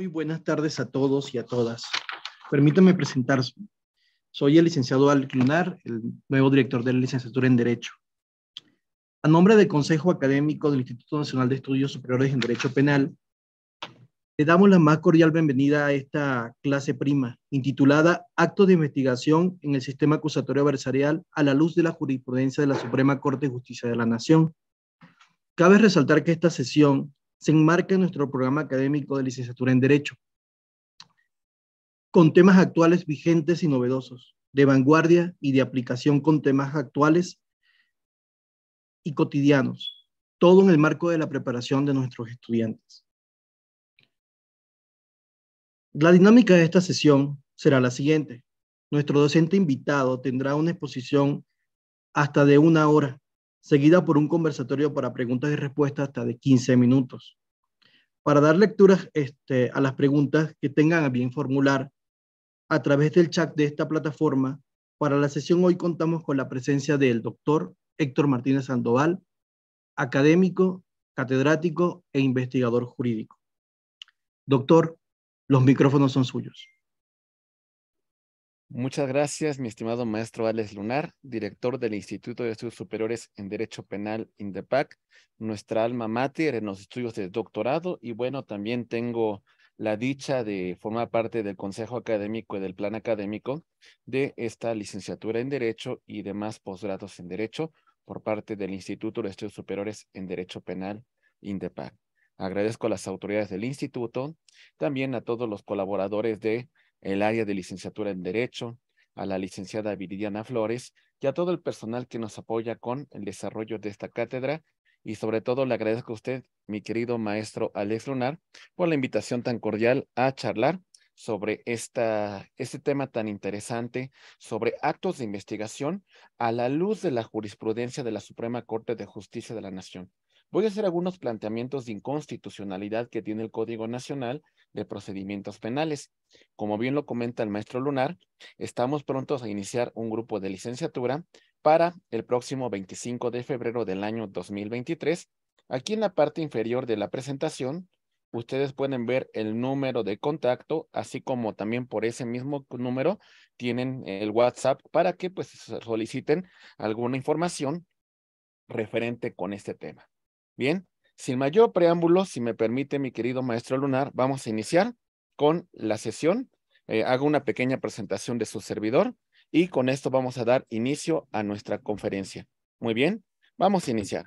Muy buenas tardes a todos y a todas. Permítanme presentarme. Soy el licenciado Alex Lunar, el nuevo director de la licenciatura en Derecho. A nombre del Consejo Académico del Instituto Nacional de Estudios Superiores en Derecho Penal, le damos la más cordial bienvenida a esta clase prima, intitulada Actos de investigación en el sistema acusatorio adversarial a la luz de la jurisprudencia de la Suprema Corte de Justicia de la Nación. Cabe resaltar que esta sesión se enmarca en nuestro programa académico de licenciatura en Derecho, con temas actuales vigentes y novedosos, de vanguardia y de aplicación con temas actuales y cotidianos, todo en el marco de la preparación de nuestros estudiantes. La dinámica de esta sesión será la siguiente. Nuestro docente invitado tendrá una exposición hasta de 1 hora, seguida por un conversatorio para preguntas y respuestas hasta de 15 minutos. Para dar lectura a las preguntas que tengan a bien formular a través del chat de esta plataforma, para la sesión hoy contamos con la presencia del doctor Héctor Martínez Sandoval, académico, catedrático e investigador jurídico. Doctor, los micrófonos son suyos. Muchas gracias, mi estimado maestro Alex Lunar, director del Instituto de Estudios Superiores en Derecho Penal, INDEPAC, nuestra alma mater en los estudios de doctorado, y bueno, también tengo la dicha de formar parte del Consejo Académico y del Plan Académico de esta licenciatura en Derecho y demás posgrados en Derecho por parte del Instituto de Estudios Superiores en Derecho Penal, INDEPAC. Agradezco a las autoridades del instituto, también a todos los colaboradores de el área de licenciatura en Derecho, a la licenciada Viridiana Flores y a todo el personal que nos apoya con el desarrollo de esta cátedra, y sobre todo le agradezco a usted, mi querido maestro Alex Lunar, por la invitación tan cordial a charlar sobre este tema tan interesante, sobre actos de investigación a la luz de la jurisprudencia de la Suprema Corte de Justicia de la Nación. Voy a hacer algunos planteamientos de inconstitucionalidad que tiene el Código Nacional de Procedimientos Penales. Como bien lo comenta el maestro Lunar, estamos prontos a iniciar un grupo de licenciatura para el próximo 25 de febrero del año 2023. Aquí en la parte inferior de la presentación, ustedes pueden ver el número de contacto, así como también por ese mismo número tienen el WhatsApp para que pues soliciten alguna información referente con este tema. Bien, sin mayor preámbulo, si me permite mi querido maestro Lunar, vamos a iniciar con la sesión. Hago una pequeña presentación de su servidor y con esto vamos a dar inicio a nuestra conferencia. Muy bien, vamos a iniciar.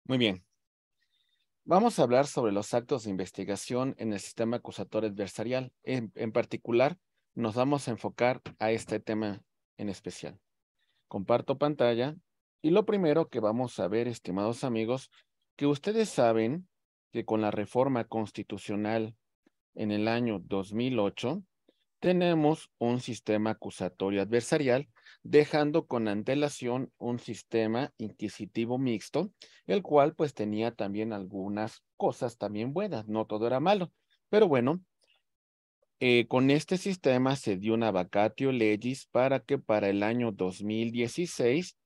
Muy bien. Vamos a hablar sobre los actos de investigación en el sistema acusatorio adversarial. En particular, nos vamos a enfocar a este tema en especial. Comparto pantalla y lo primero que vamos a ver, estimados amigos, que ustedes saben que con la reforma constitucional en el año 2008, tenemos un sistema acusatorio adversarial, dejando con antelación un sistema inquisitivo mixto, el cual pues tenía también algunas cosas también buenas, no todo era malo, pero bueno, con este sistema se dio una vacatio legis para que para el año 2016,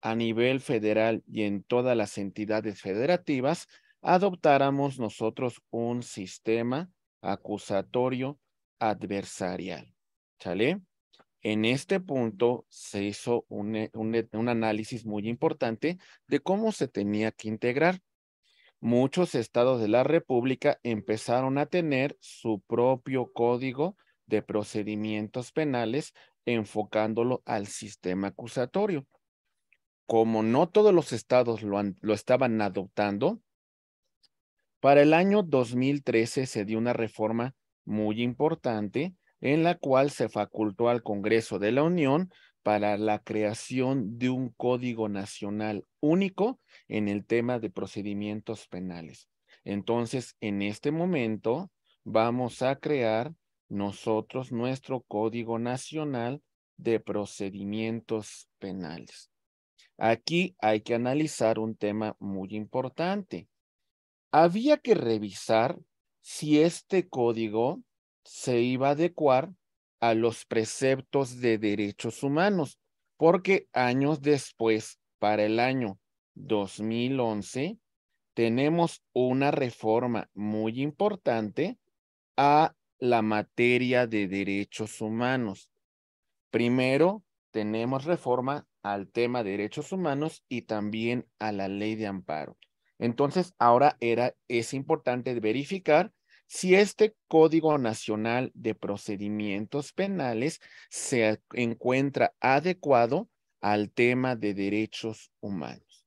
a nivel federal y en todas las entidades federativas, adoptáramos nosotros un sistema acusatorio adversarial. ¿Sale? En este punto se hizo un análisis muy importante de cómo se tenía que integrar. Muchos estados de la República empezaron a tener su propio código de procedimientos penales enfocándolo al sistema acusatorio. Como no todos los estados lo estaban adoptando, para el año 2013 se dio una reforma muy importante en la cual se facultó al Congreso de la Unión para la creación de un código nacional único en el tema de procedimientos penales. Entonces, en este momento vamos a crear nosotros nuestro Código Nacional de Procedimientos Penales. Aquí hay que analizar un tema muy importante. Había que revisar si este código se iba a adecuar a los preceptos de derechos humanos, porque años después, para el año 2011, tenemos una reforma muy importante a la materia de derechos humanos. Primero, tenemos reforma al tema de derechos humanos y también a la ley de amparo. Entonces, ahora es importante verificar si este Código Nacional de Procedimientos Penales se encuentra adecuado al tema de derechos humanos,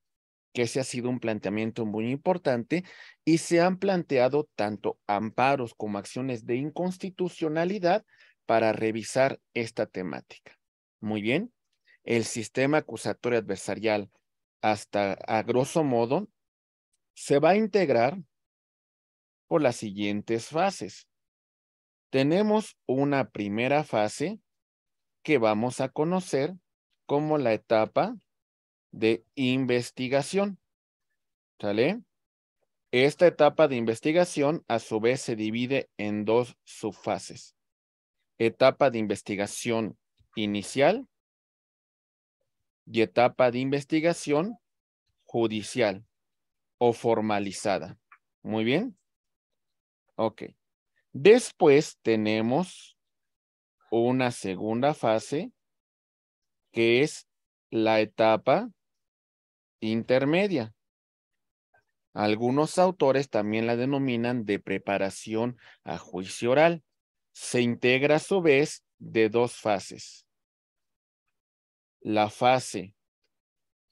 que ese ha sido un planteamiento muy importante y se han planteado tanto amparos como acciones de inconstitucionalidad para revisar esta temática. Muy bien, el sistema acusatorio adversarial, hasta a grosso modo, se va a integrar por las siguientes fases. Tenemos una primera fase que vamos a conocer como la etapa de investigación. ¿Sale? Esta etapa de investigación a su vez se divide en dos subfases. Etapa de investigación inicial y etapa de investigación judicial o formalizada. Muy bien. Ok. Después tenemos una segunda fase que es la etapa intermedia. Algunos autores también la denominan de preparación a juicio oral. Se integra a su vez de dos fases. La fase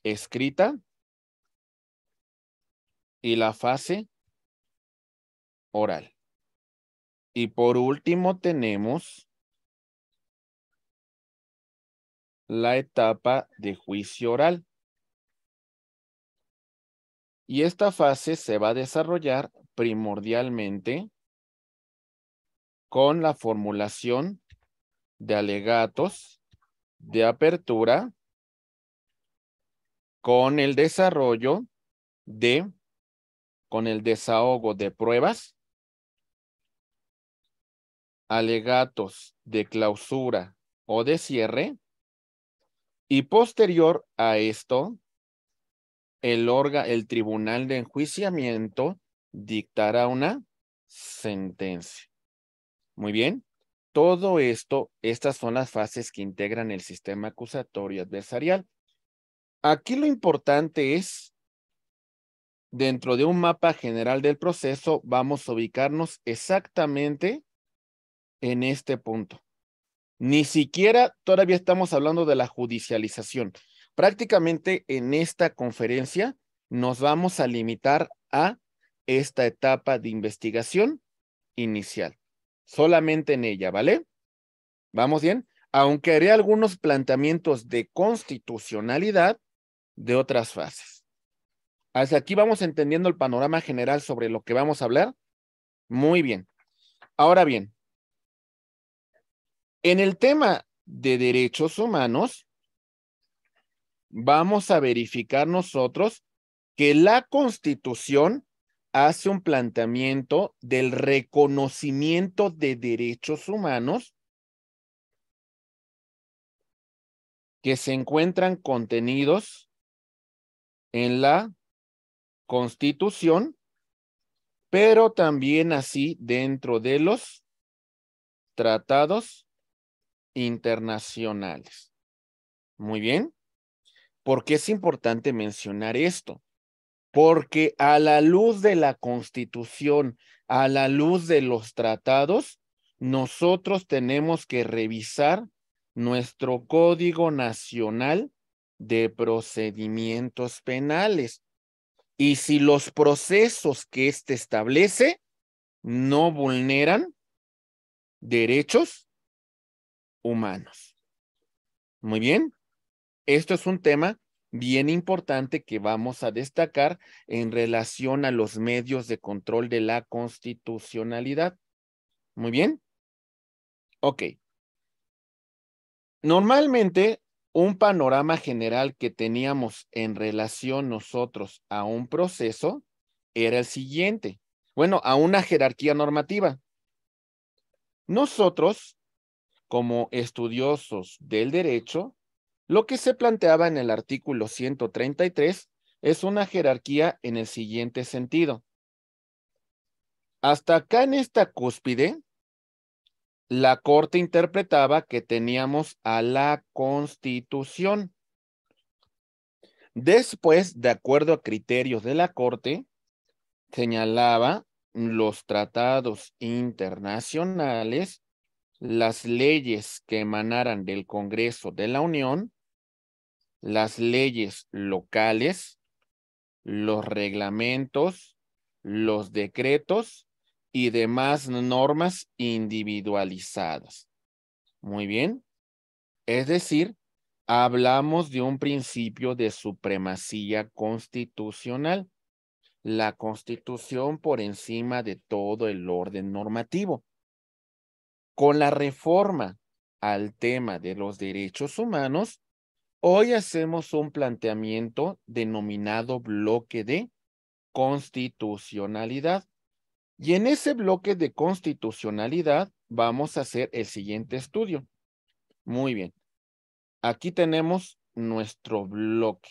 escrita y la fase oral. Y por último tenemos la etapa de juicio oral. Y esta fase se va a desarrollar primordialmente con la formulación de alegatos de apertura, con el desarrollo con el desahogo de pruebas, alegatos de clausura o de cierre, y posterior a esto, el tribunal de enjuiciamiento dictará una sentencia. Muy bien. Todo esto, estas son las fases que integran el sistema acusatorio adversarial. Aquí lo importante es, dentro de un mapa general del proceso, vamos a ubicarnos exactamente en este punto. Ni siquiera todavía estamos hablando de la judicialización. Prácticamente en esta conferencia nos vamos a limitar a esta etapa de investigación inicial. Solamente en ella, ¿vale? ¿Vamos bien? Aunque haré algunos planteamientos de constitucionalidad de otras fases. Hasta aquí vamos entendiendo el panorama general sobre lo que vamos a hablar. Muy bien. Ahora bien, en el tema de derechos humanos, vamos a verificar nosotros que la Constitución hace un planteamiento del reconocimiento de derechos humanos que se encuentran contenidos en la Constitución, pero también así dentro de los tratados internacionales. Muy bien. ¿Por qué es importante mencionar esto? Porque a la luz de la Constitución, a la luz de los tratados, nosotros tenemos que revisar nuestro Código Nacional de Procedimientos Penales. Y si los procesos que éste establece no vulneran derechos humanos. Muy bien. Esto es un tema bien importante que vamos a destacar en relación a los medios de control de la constitucionalidad. Muy bien. Ok. Normalmente, un panorama general que teníamos en relación nosotros a un proceso era el siguiente. Bueno, a una jerarquía normativa. Nosotros, como estudiosos del derecho, lo que se planteaba en el artículo 133 es una jerarquía en el siguiente sentido. Hasta acá en esta cúspide, la Corte interpretaba que teníamos a la Constitución. Después, de acuerdo a criterios de la Corte, señalaba los tratados internacionales, las leyes que emanaran del Congreso de la Unión, las leyes locales, los reglamentos, los decretos y demás normas individualizadas. Muy bien. Es decir, hablamos de un principio de supremacía constitucional. La Constitución por encima de todo el orden normativo. Con la reforma al tema de los derechos humanos, hoy hacemos un planteamiento denominado bloque de constitucionalidad. Y en ese bloque de constitucionalidad vamos a hacer el siguiente estudio. Muy bien. Aquí tenemos nuestro bloque.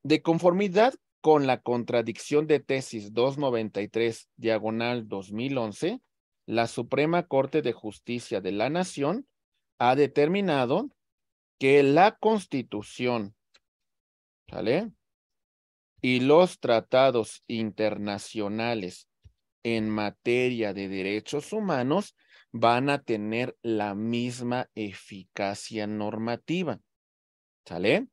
De conformidad con la contradicción de tesis 293, diagonal 2011, la Suprema Corte de Justicia de la Nación ha determinado que la Constitución, ¿sale?, y los tratados internacionales en materia de derechos humanos van a tener la misma eficacia normativa, ¿sale?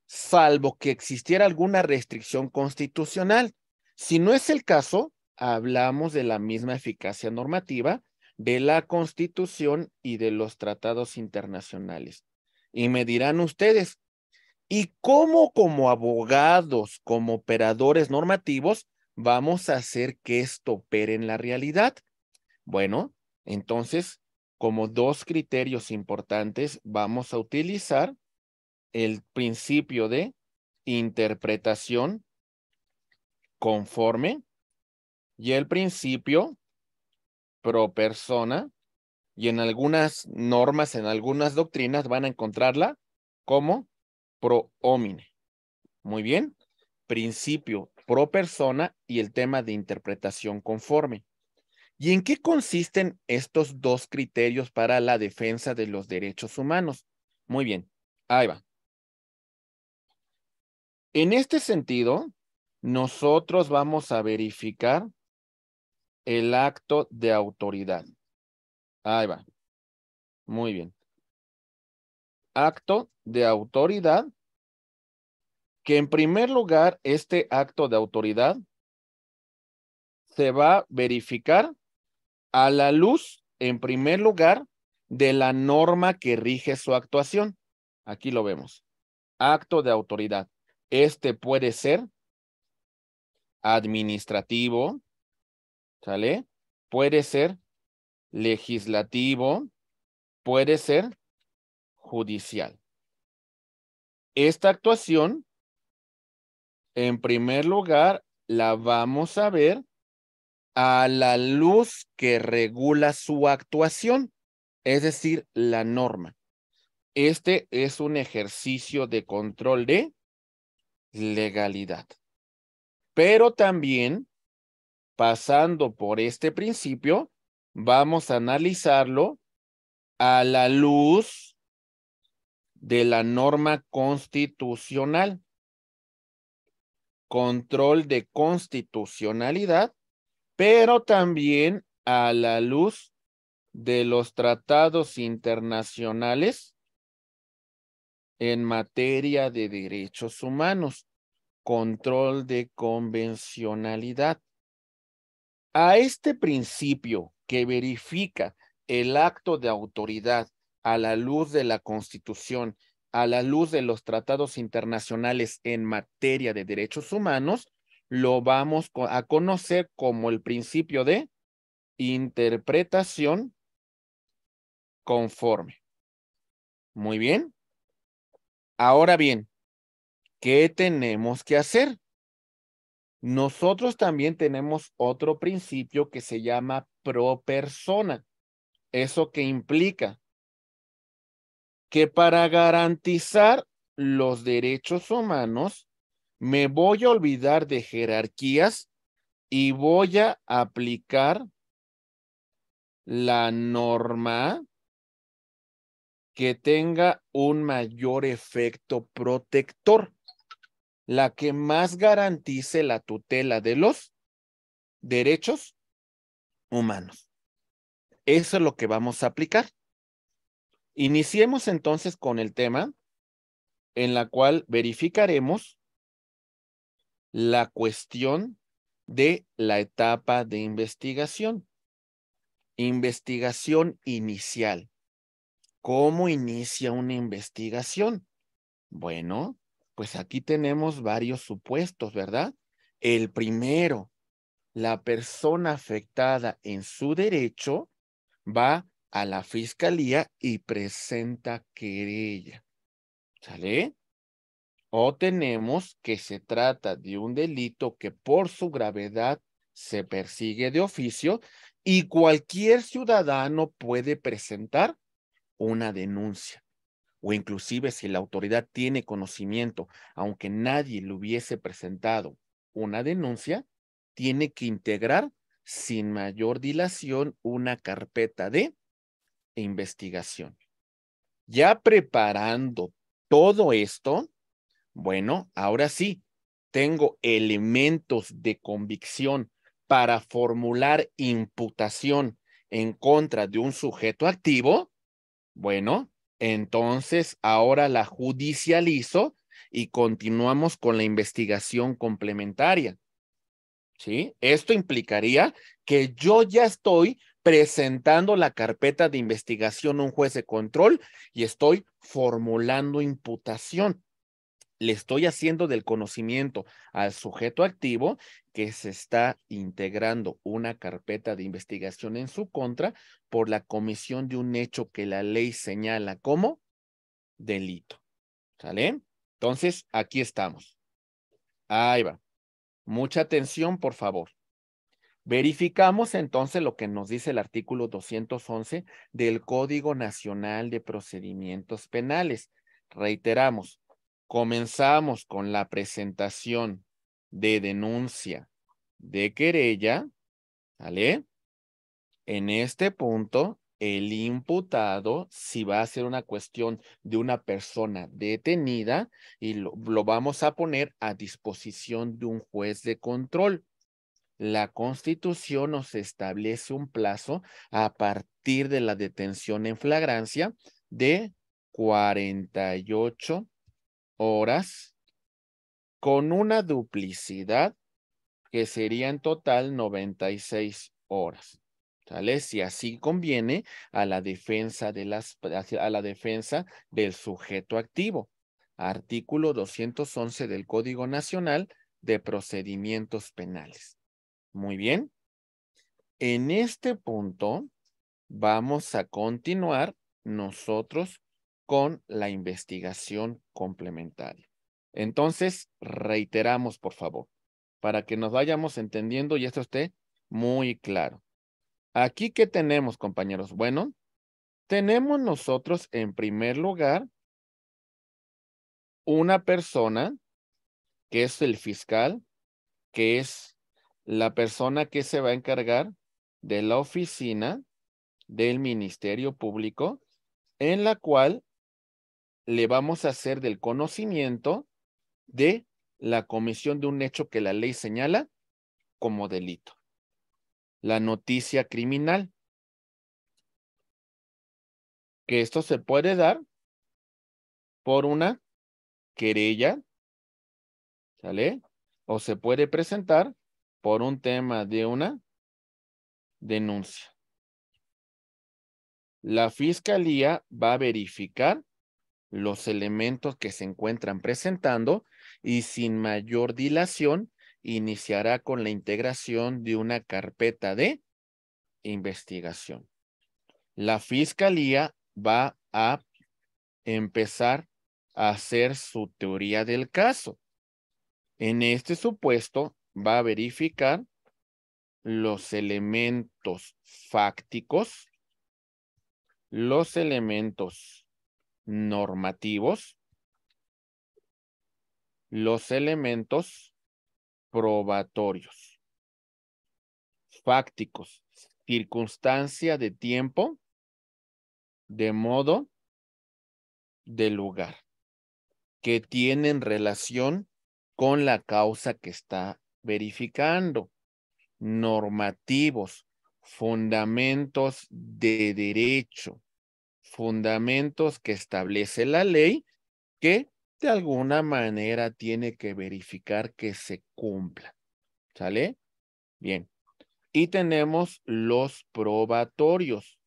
Salvo que existiera alguna restricción constitucional. Si no es el caso, hablamos de la misma eficacia normativa de la Constitución y de los tratados internacionales. Y me dirán ustedes, ¿y cómo como abogados, como operadores normativos, vamos a hacer que esto opere en la realidad? Bueno, entonces, como dos criterios importantes, vamos a utilizar el principio de interpretación conforme y el principio pro persona, y en algunas normas, en algunas doctrinas van a encontrarla como pro homine. Muy bien. Principio pro persona y el tema de interpretación conforme. ¿Y en qué consisten estos dos criterios para la defensa de los derechos humanos? Muy bien, ahí va. En este sentido, nosotros vamos a verificar el acto de autoridad. Ahí va. Muy bien. Acto de autoridad que en primer lugar este acto de autoridad se va a verificar a la luz, en primer lugar, de la norma que rige su actuación. Aquí lo vemos. Acto de autoridad. Este puede ser administrativo, ¿sale? Puede ser legislativo, puede ser judicial. Esta actuación, en primer lugar, la vamos a ver a la luz que regula su actuación, es decir, la norma. Este es un ejercicio de control de legalidad. Pero también, pasando por este principio, vamos a analizarlo a la luz de la norma constitucional. Control de constitucionalidad, pero también a la luz de los tratados internacionales en materia de derechos humanos. Control de convencionalidad. A este principio que verifica el acto de autoridad a la luz de la Constitución, a la luz de los tratados internacionales en materia de derechos humanos, lo vamos a conocer como el principio de interpretación conforme. Muy bien. Ahora bien, ¿qué tenemos que hacer? Nosotros también tenemos otro principio que se llama pro persona. ¿Eso qué implica? Que para garantizar los derechos humanos, me voy a olvidar de jerarquías y voy a aplicar la norma que tenga un mayor efecto protector, la que más garantice la tutela de los derechos humanos. Eso es lo que vamos a aplicar. Iniciemos entonces con el tema en la cual verificaremos la cuestión de la etapa de investigación. Investigación inicial. ¿Cómo inicia una investigación? Bueno, pues aquí tenemos varios supuestos, ¿verdad? El primero, la persona afectada en su derecho va a la fiscalía y presenta querella. ¿Sale? O tenemos que se trata de un delito que por su gravedad se persigue de oficio y cualquier ciudadano puede presentar una denuncia. O inclusive si la autoridad tiene conocimiento, aunque nadie le hubiese presentado una denuncia, tiene que integrar sin mayor dilación una carpeta de investigación. Ya preparando todo esto, bueno, ahora sí, tengo elementos de convicción para formular imputación en contra de un sujeto activo. Bueno, entonces ahora la judicializo y continuamos con la investigación complementaria. ¿Sí? Esto implicaría que yo ya estoy presentando la carpeta de investigación a un juez de control y estoy formulando imputación. Le estoy haciendo del conocimiento al sujeto activo que se está integrando una carpeta de investigación en su contra por la comisión de un hecho que la ley señala como delito. ¿Sale? Entonces, aquí estamos. Ahí va. Mucha atención, por favor. Verificamos entonces lo que nos dice el artículo 211 del Código Nacional de Procedimientos Penales. Reiteramos, comenzamos con la presentación de denuncia de querella, ¿vale? En este punto, el imputado, si va a ser una cuestión de una persona detenida, y lo vamos a poner a disposición de un juez de control. La Constitución nos establece un plazo a partir de la detención en flagrancia de 48 horas con una duplicidad que sería en total 96 horas. ¿Sale? Si así conviene a la defensa del sujeto activo. Artículo 211 del Código Nacional de Procedimientos Penales. Muy bien. En este punto vamos a continuar nosotros con la investigación complementaria. Entonces, reiteramos, por favor, para que nos vayamos entendiendo y esto esté muy claro. Aquí, ¿qué tenemos, compañeros? Bueno, tenemos nosotros, en primer lugar, una persona que es el fiscal, que es la persona que se va a encargar de la oficina del Ministerio Público, en la cual le vamos a hacer del conocimiento de la comisión de un hecho que la ley señala como delito. La noticia criminal. Que esto se puede dar por una querella, ¿sale? O se puede presentar por un tema de una denuncia. La fiscalía va a verificar los elementos que se encuentran presentando y sin mayor dilación iniciará con la integración de una carpeta de investigación. La fiscalía va a empezar a hacer su teoría del caso. En este supuesto va a verificar los elementos fácticos, los elementos normativos, los elementos probatorios, fácticos, circunstancia de tiempo, de modo, de lugar, que tienen relación con la causa que está verificando, normativos, fundamentos de derecho, fundamentos que establece la ley que de alguna manera tiene que verificar que se cumpla. ¿Sale? Bien. Y tenemos los probatorios,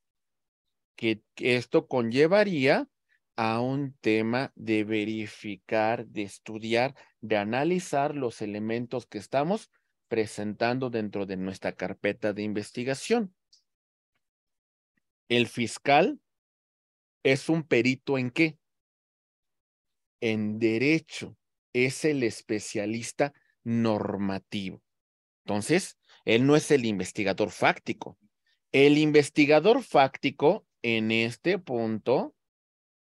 que esto conllevaría a un tema de verificar, de estudiar, de analizar los elementos que estamos presentando dentro de nuestra carpeta de investigación. El fiscal es un perito ¿en qué? En derecho. Es el especialista normativo. Entonces, él no es el investigador fáctico. El investigador fáctico en este punto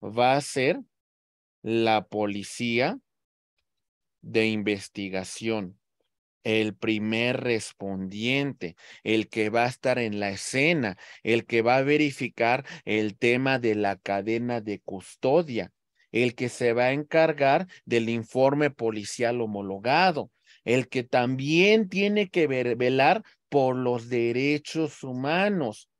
va a ser la policía de investigación, el primer respondiente, el que va a estar en la escena, el que va a verificar el tema de la cadena de custodia, el que se va a encargar del informe policial homologado, el que también tiene que velar por los derechos humanos,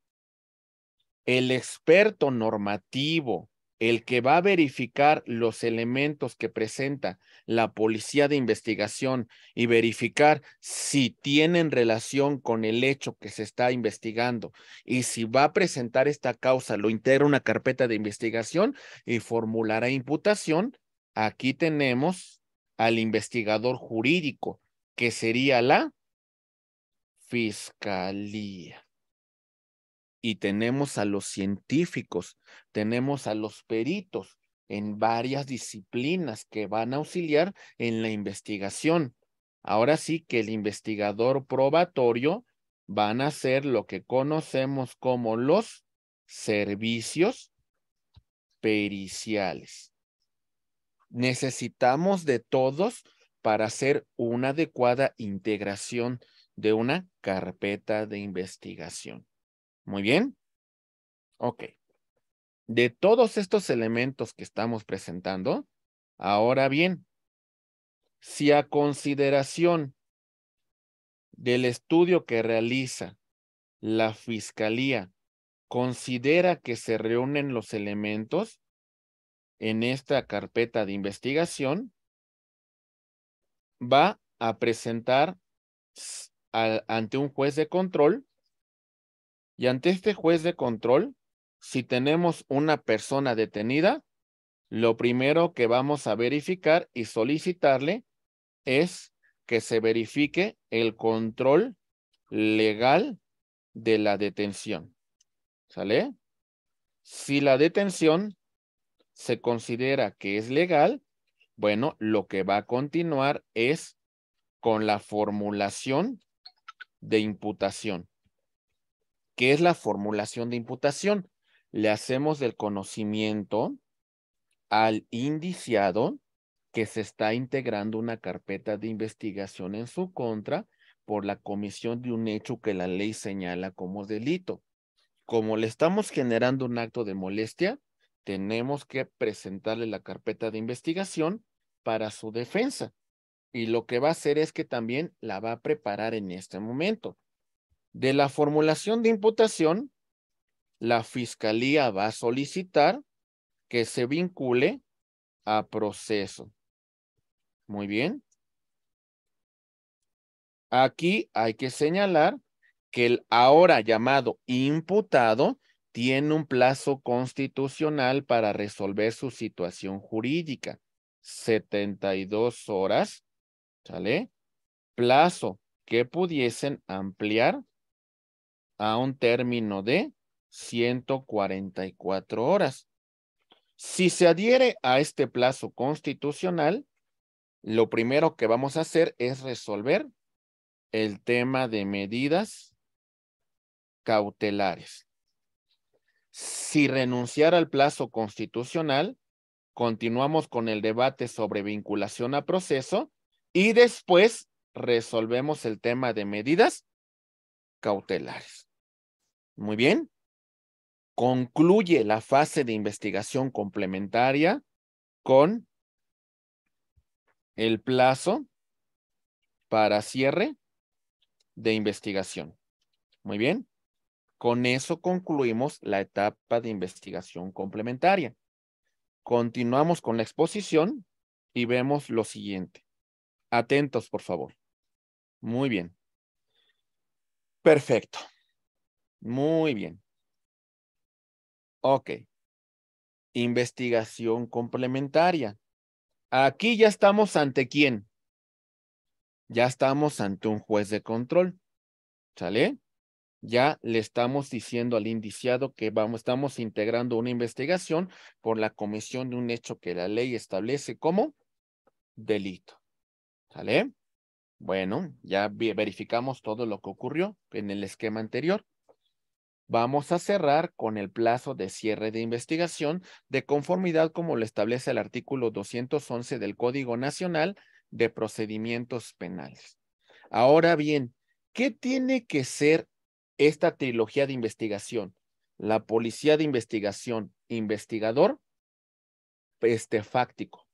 el experto normativo, el que va a verificar los elementos que presenta la policía de investigación y verificar si tienen relación con el hecho que se está investigando y si va a presentar esta causa, lo integra una carpeta de investigación y formulará imputación. Aquí tenemos al investigador jurídico, que sería la fiscalía. Y tenemos a los científicos, tenemos a los peritos en varias disciplinas que van a auxiliar en la investigación. Ahora sí que el investigador probatorio van a ser lo que conocemos como los servicios periciales. Necesitamos de todos para hacer una adecuada integración de una carpeta de investigación. Muy bien. Ok. De todos estos elementos que estamos presentando, ahora bien, si a consideración del estudio que realiza la Fiscalía considera que se reúnen los elementos en esta carpeta de investigación, va a presentar ante un juez de control, y ante este juez de control, si tenemos una persona detenida, lo primero que vamos a verificar y solicitarle es que se verifique el control legal de la detención. ¿Sale? Si la detención se considera que es legal, bueno, lo que va a continuar es con la formulación de imputación. ¿Qué es la formulación de imputación? Le hacemos del conocimiento al indiciado que se está integrando una carpeta de investigación en su contra por la comisión de un hecho que la ley señala como delito. Como le estamos generando un acto de molestia, tenemos que presentarle la carpeta de investigación para su defensa. Y lo que va a hacer es que también la va a preparar en este momento. De la formulación de imputación, la fiscalía va a solicitar que se vincule a proceso. Muy bien. Aquí hay que señalar que el ahora llamado imputado tiene un plazo constitucional para resolver su situación jurídica. 72 horas, ¿sale? Plazo que pudiesen ampliar a un término de 144 horas. Si se adhiere a este plazo constitucional, lo primero que vamos a hacer es resolver el tema de medidas cautelares. Si renunciar al plazo constitucional, continuamos con el debate sobre vinculación a proceso y después resolvemos el tema de medidas cautelares. Muy bien. Concluye la fase de investigación complementaria con el plazo para cierre de investigación. Muy bien. Con eso concluimos la etapa de investigación complementaria. Continuamos con la exposición y vemos lo siguiente. Atentos, por favor. Muy bien. Perfecto. Muy bien. Ok. Investigación complementaria. Aquí ya estamos ante quién. Ya estamos ante un juez de control. ¿Sale? Ya le estamos diciendo al indiciado que estamos integrando una investigación por la comisión de un hecho que la ley establece como delito. ¿Sale? Bueno, ya verificamos todo lo que ocurrió en el esquema anterior. Vamos a cerrar con el plazo de cierre de investigación de conformidad como lo establece el artículo 211 del Código Nacional de Procedimientos Penales. Ahora bien, ¿qué tiene que ser esta trilogía de investigación? La policía de investigación, investigador, fáctico.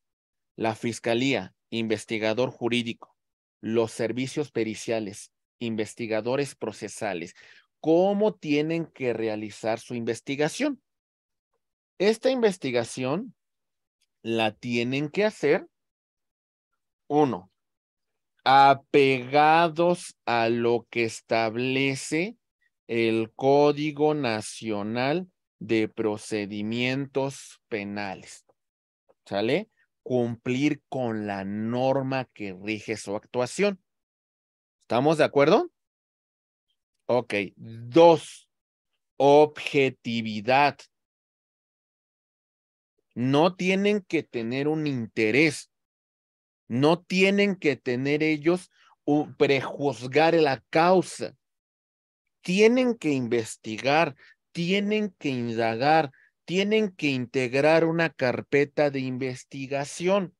La fiscalía, investigador jurídico. Los servicios periciales, investigadores procesales. ¿Cómo tienen que realizar su investigación? Esta investigación la tienen que hacer, uno, apegados a lo que establece el Código Nacional de Procedimientos Penales. ¿Sale? Cumplir con la norma que rige su actuación. ¿Estamos de acuerdo? Ok. 2, objetividad. No tienen que tener un interés. No tienen que tener ellos prejuzgar la causa. Tienen que investigar, tienen que indagar, tienen que integrar una carpeta de investigación.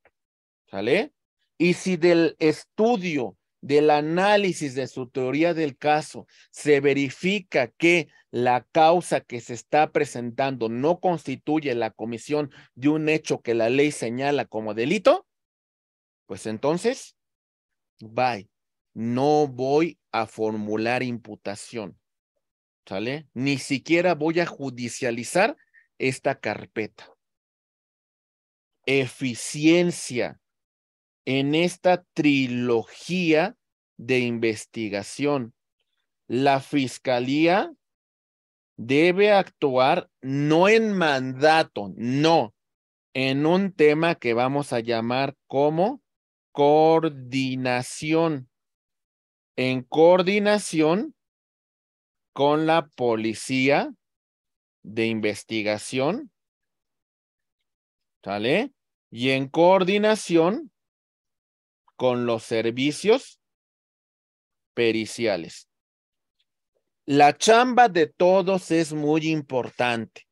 ¿Sale? Y si del estudio, del análisis de su teoría del caso, se verifica que la causa que se está presentando no constituye la comisión de un hecho que la ley señala como delito, pues entonces, bye. No voy a formular imputación. ¿Sale? Ni siquiera voy a judicializar esta carpeta. Eficiencia. en esta trilogía de investigación. La fiscalía debe actuar no en mandato, no, en un tema que vamos a llamar como coordinación. En coordinación con la policía de investigación, ¿sale? Y en coordinación con los servicios periciales. La chamba de todos es muy importante.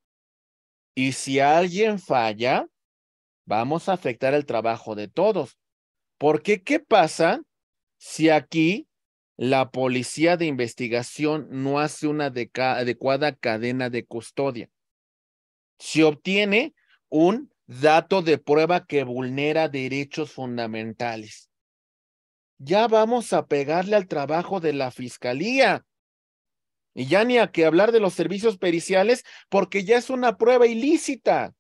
Y si alguien falla, vamos a afectar el trabajo de todos. Porque, ¿qué pasa si aquí la policía de investigación no hace una adecuada cadena de custodia? Se obtiene un dato de prueba que vulnera derechos fundamentales. Ya vamos a pegarle al trabajo de la fiscalía. Y ya ni a que hablar de los servicios periciales, porque ya es una prueba ilícita.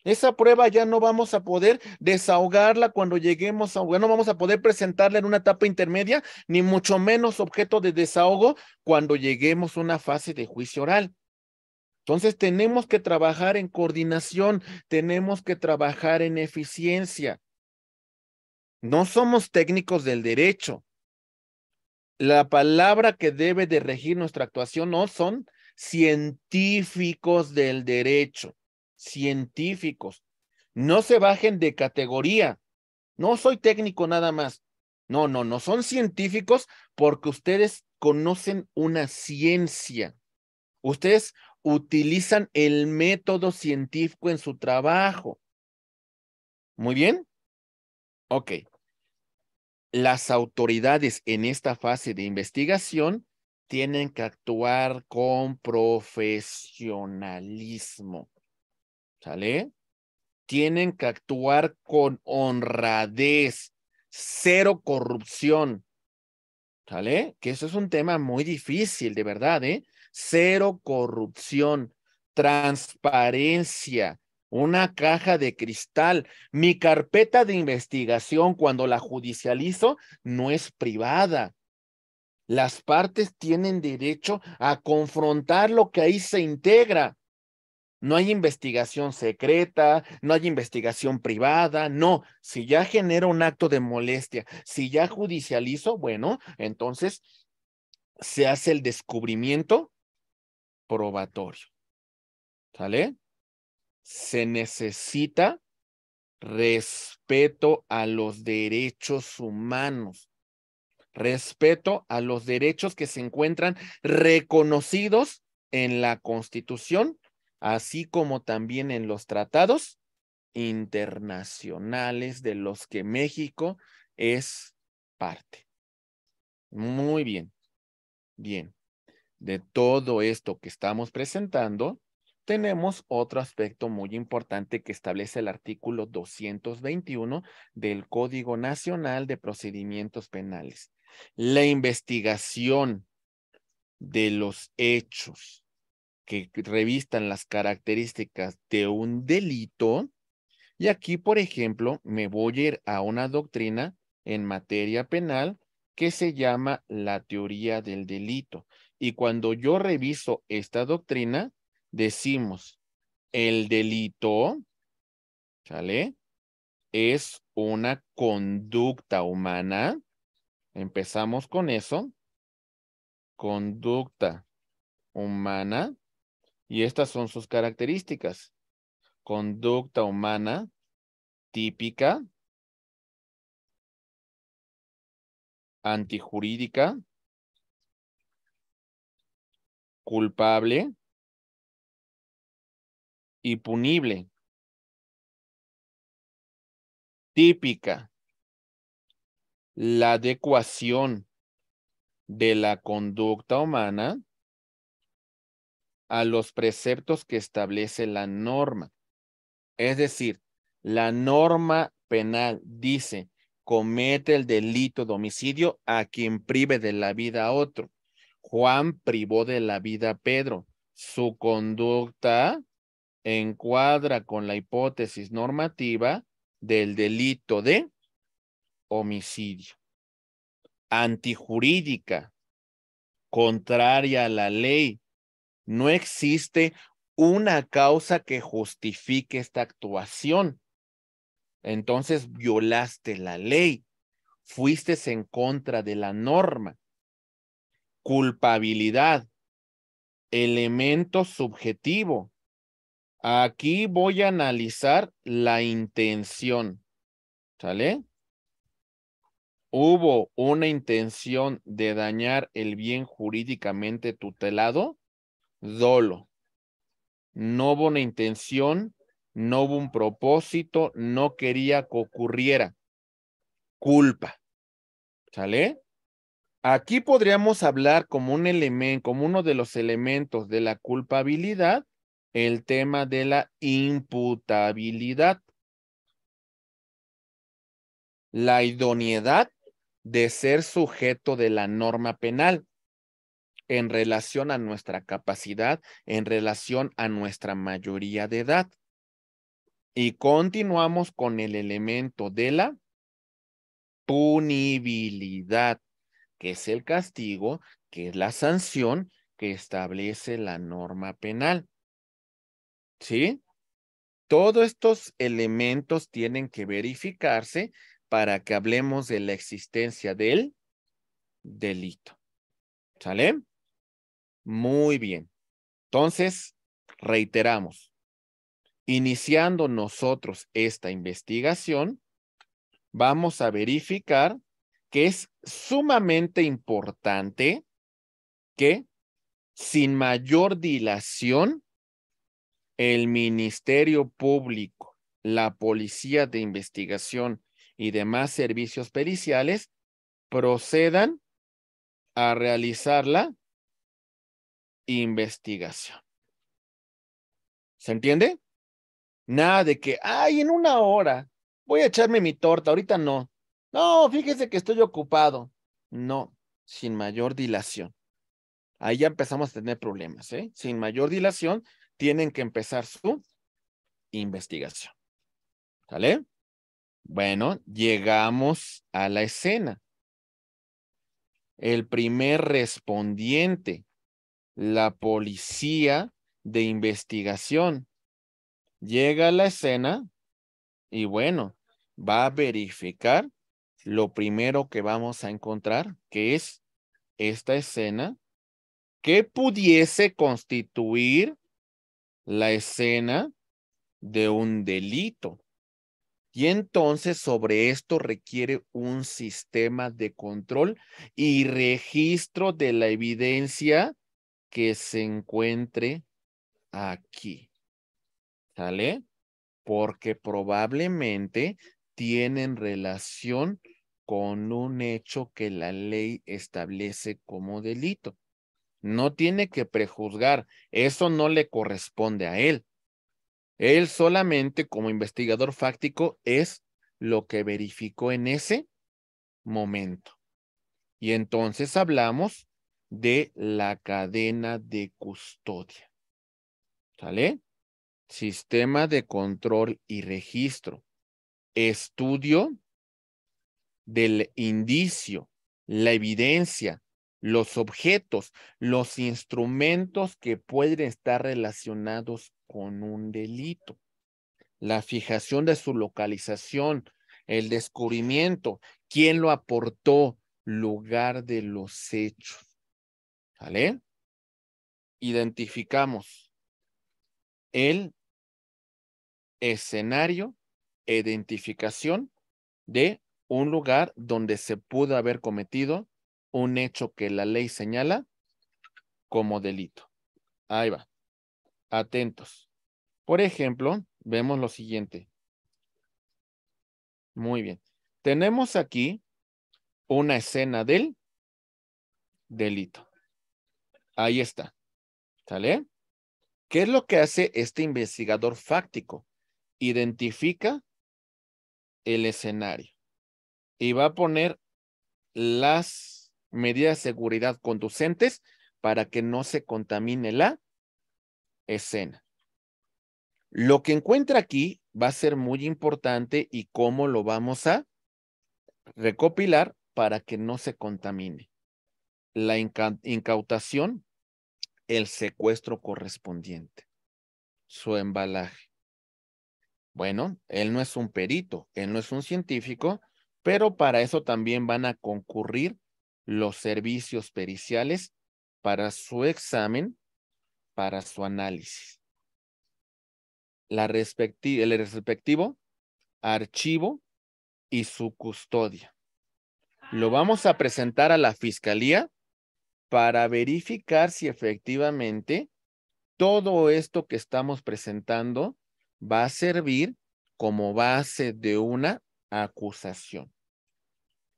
Esa prueba ya no vamos a poder desahogarla cuando lleguemos a, no vamos a poder presentarla en una etapa intermedia, ni mucho menos objeto de desahogo cuando lleguemos a una fase de juicio oral. Entonces tenemos que trabajar en coordinación, tenemos que trabajar en eficiencia. No somos técnicos del derecho. La palabra que debe de regir nuestra actuación no son científicos del derecho, científicos. No se bajen de categoría. No soy técnico nada más. No, no, no son científicos porque ustedes conocen una ciencia. Ustedes utilizan el método científico en su trabajo. Muy bien. Ok. Las autoridades en esta fase de investigación tienen que actuar con profesionalismo. ¿Sale? Tienen que actuar con honradez, cero corrupción. ¿Sale? Que eso es un tema muy difícil, de verdad, ¿eh? Cero corrupción, transparencia, una caja de cristal. Mi carpeta de investigación, cuando la judicializo, no es privada. Las partes tienen derecho a confrontar lo que ahí se integra. No hay investigación secreta, no hay investigación privada, no. Si ya genero un acto de molestia, si ya judicializo, bueno, entonces se hace el descubrimiento probatorio. ¿Sale? Se necesita respeto a los derechos humanos, respeto a los derechos que se encuentran reconocidos en la Constitución, así como también en los tratados internacionales de los que México es parte. Muy bien, bien. De todo esto que estamos presentando, tenemos otro aspecto muy importante que establece el artículo 221 del Código Nacional de Procedimientos Penales. La investigación de los hechos que revistan las características de un delito. Y aquí, por ejemplo, me voy a ir a una doctrina en materia penal que se llama la teoría del delito. Y cuando yo reviso esta doctrina, decimos, el delito, ¿sale? Es una conducta humana. Empezamos con eso. Conducta humana. Y estas son sus características. Conducta humana típica, antijurídica, culpable y punible. Típica, la adecuación de la conducta humana a los preceptos que establece la norma. Es decir, la norma penal dice, comete el delito de homicidio a quien prive de la vida a otro. Juan privó de la vida a Pedro. Su conducta encuadra con la hipótesis normativa del delito de homicidio. Antijurídica, contraria a la ley. No existe una causa que justifique esta actuación. Entonces violaste la ley, fuiste en contra de la norma. Culpabilidad, elemento subjetivo. Aquí voy a analizar la intención, ¿sale? ¿Hubo una intención de dañar el bien jurídicamente tutelado? Dolo. No hubo una intención, no hubo un propósito, no quería que ocurriera. Culpa, ¿sale? Aquí podríamos hablar como un elemento, como uno de los elementos de la culpabilidad, el tema de la imputabilidad. La idoneidad de ser sujeto de la norma penal en relación a nuestra capacidad, en relación a nuestra mayoría de edad. Y continuamos con el elemento de la punibilidad, que es el castigo, que es la sanción que establece la norma penal. ¿Sí? Todos estos elementos tienen que verificarse para que hablemos de la existencia del delito. ¿Sale? Muy bien. Entonces, reiteramos. Iniciando nosotros esta investigación, vamos a verificar que es sumamente importante que, sin mayor dilación, el Ministerio Público, la Policía de Investigación y demás servicios periciales procedan a realizar la investigación. ¿Se entiende? Nada de que, ay, en una hora voy a echarme mi torta, ahorita no. No, fíjese que estoy ocupado. No, sin mayor dilación. Ahí ya empezamos a tener problemas, ¿eh? Sin mayor dilación, tienen que empezar su investigación. ¿Sale? Bueno, llegamos a la escena. El primer respondiente, la policía de investigación, llega a la escena y bueno, va a verificar lo primero que vamos a encontrar, que es esta escena que pudiese constituir la escena de un delito. Y entonces sobre esto requiere un sistema de control y registro de la evidencia que se encuentre aquí. ¿Sale? Porque probablemente tienen relación con un hecho que la ley establece como delito. No tiene que prejuzgar, eso no le corresponde a él. Él solamente como investigador fáctico es lo que verificó en ese momento. Y entonces hablamos de la cadena de custodia. ¿Sale? Sistema de control y registro. Estudio del indicio, la evidencia, los objetos, los instrumentos que pueden estar relacionados con un delito. La fijación de su localización, el descubrimiento, quién lo aportó, lugar de los hechos. ¿Vale? Identificamos el escenario, identificación de un lugar donde se pudo haber cometido un hecho que la ley señala como delito. Ahí va. Atentos. Por ejemplo, vemos lo siguiente. Muy bien. Tenemos aquí una escena del delito. Ahí está. ¿Sale? ¿Qué es lo que hace este investigador fáctico? Identifica el escenario y va a poner las medidas de seguridad conducentes para que no se contamine la escena. Lo que encuentra aquí va a ser muy importante y cómo lo vamos a recopilar para que no se contamine. La incautación, el secuestro correspondiente, su embalaje. Bueno, él no es un perito, él no es un científico, pero para eso también van a concurrir los servicios periciales para su examen, para su análisis. El respectivo archivo y su custodia. Lo vamos a presentar a la fiscalía para verificar si efectivamente todo esto que estamos presentando va a servir como base de una acusación.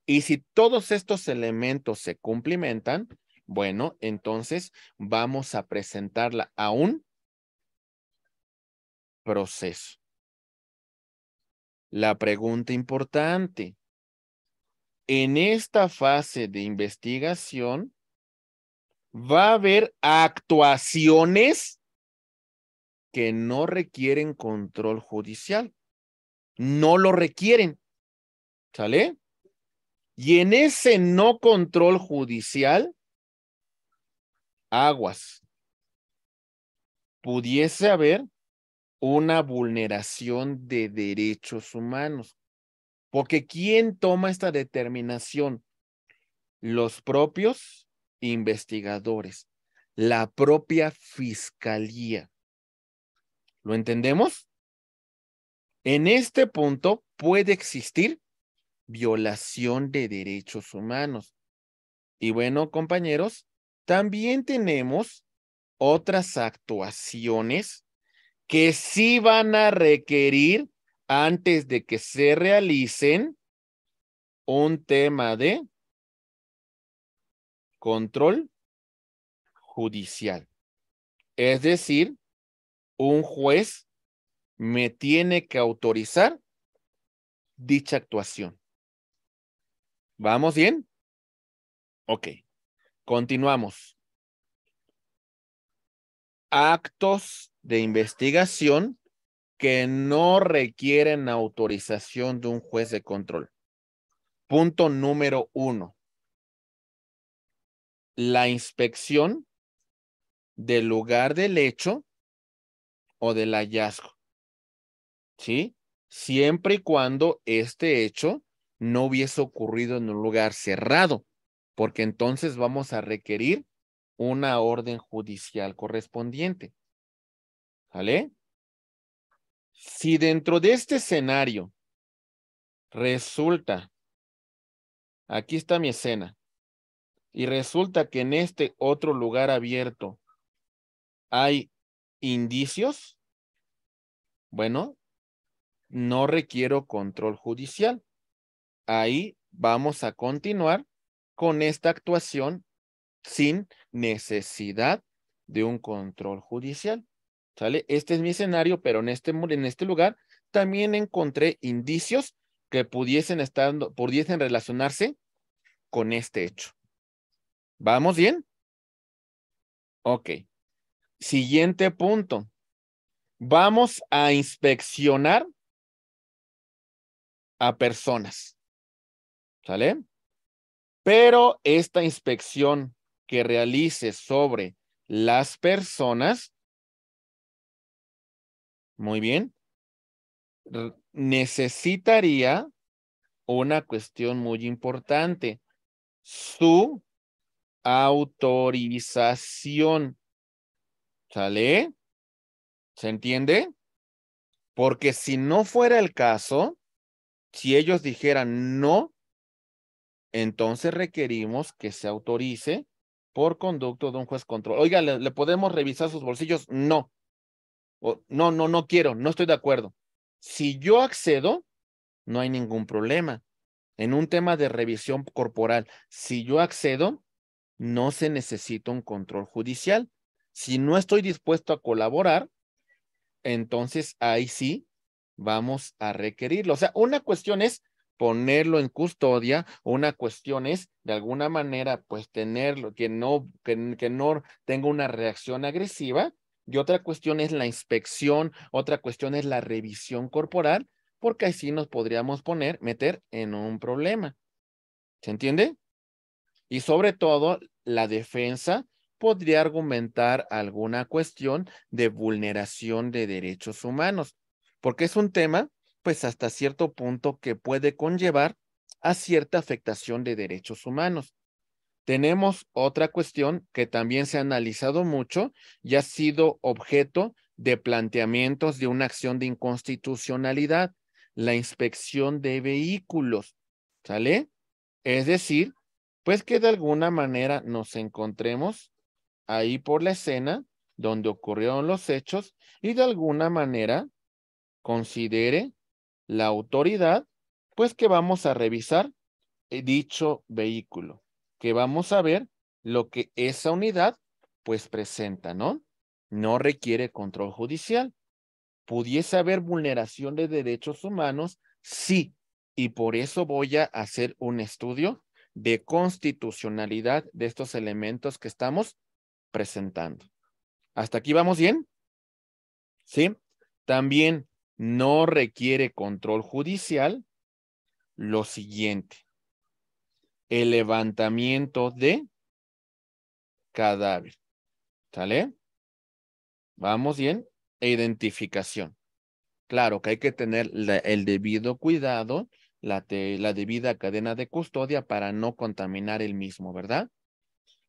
Y si todos estos elementos se cumplimentan, bueno, entonces vamos a presentarla a un proceso. La pregunta importante, en esta fase de investigación, ¿va a haber actuaciones que no requieren control judicial? No lo requieren, ¿sale? Y en ese no control judicial, aguas, pudiese haber una vulneración de derechos humanos. Porque ¿quién toma esta determinación? Los propios investigadores, la propia fiscalía. ¿Lo entendemos? En este punto puede existir violación de derechos humanos. Y bueno, compañeros, también tenemos otras actuaciones que sí van a requerir, antes de que se realicen, un tema de control judicial. Es decir, un juez me tiene que autorizar dicha actuación. ¿Vamos bien? Ok, continuamos. Actos de investigación que no requieren autorización de un juez de control. Punto número 1. La inspección del lugar del hecho o del hallazgo. ¿Sí? Siempre y cuando este hecho no hubiese ocurrido en un lugar cerrado, porque entonces vamos a requerir una orden judicial correspondiente. ¿Vale? Si dentro de este escenario resulta, aquí está mi escena, y resulta que en este otro lugar abierto hay indicios, bueno, no requiero control judicial. Ahí vamos a continuar con esta actuación sin necesidad de un control judicial. ¿Sale? Este es mi escenario, pero en este lugar también encontré indicios que pudiesen relacionarse con este hecho. ¿Vamos bien? Ok. Siguiente punto. Vamos a inspeccionar a personas. ¿Sale? Pero esta inspección que realice sobre las personas, muy bien, necesitaría una cuestión muy importante, su autorización. ¿Sale? ¿Se entiende? Porque si no fuera el caso, si ellos dijeran no, entonces requerimos que se autorice por conducto de un juez control. Oiga, ¿le podemos revisar sus bolsillos? No. No quiero, no estoy de acuerdo. Si yo accedo, no hay ningún problema. En un tema de revisión corporal, si yo accedo, no se necesita un control judicial. Si no estoy dispuesto a colaborar, entonces ahí sí vamos a requerirlo. O sea, una cuestión es ponerlo en custodia, una cuestión es de alguna manera pues tenerlo, que no tenga una reacción agresiva, y otra cuestión es la inspección, otra cuestión es la revisión corporal porque así nos podríamos meter en un problema. ¿Se entiende? Y sobre todo, la defensa podría argumentar alguna cuestión de vulneración de derechos humanos, porque es un tema, pues hasta cierto punto que puede conllevar a cierta afectación de derechos humanos. Tenemos otra cuestión que también se ha analizado mucho y ha sido objeto de planteamientos de una acción de inconstitucionalidad, la inspección de vehículos, ¿sale? Es decir, pues que de alguna manera nos encontremos ahí por la escena donde ocurrieron los hechos y de alguna manera considere la autoridad, pues que vamos a revisar dicho vehículo, que vamos a ver lo que esa unidad pues presenta, ¿no? No requiere control judicial. ¿Pudiese haber vulneración de derechos humanos? Sí, y por eso voy a hacer un estudio de constitucionalidad de estos elementos que estamos presentando. ¿Hasta aquí vamos bien? ¿Sí? También no requiere control judicial lo siguiente: el levantamiento de cadáver. ¿Sale? Vamos bien. E identificación. Claro que hay que tener el debido cuidado, la debida cadena de custodia para no contaminar el mismo, ¿verdad?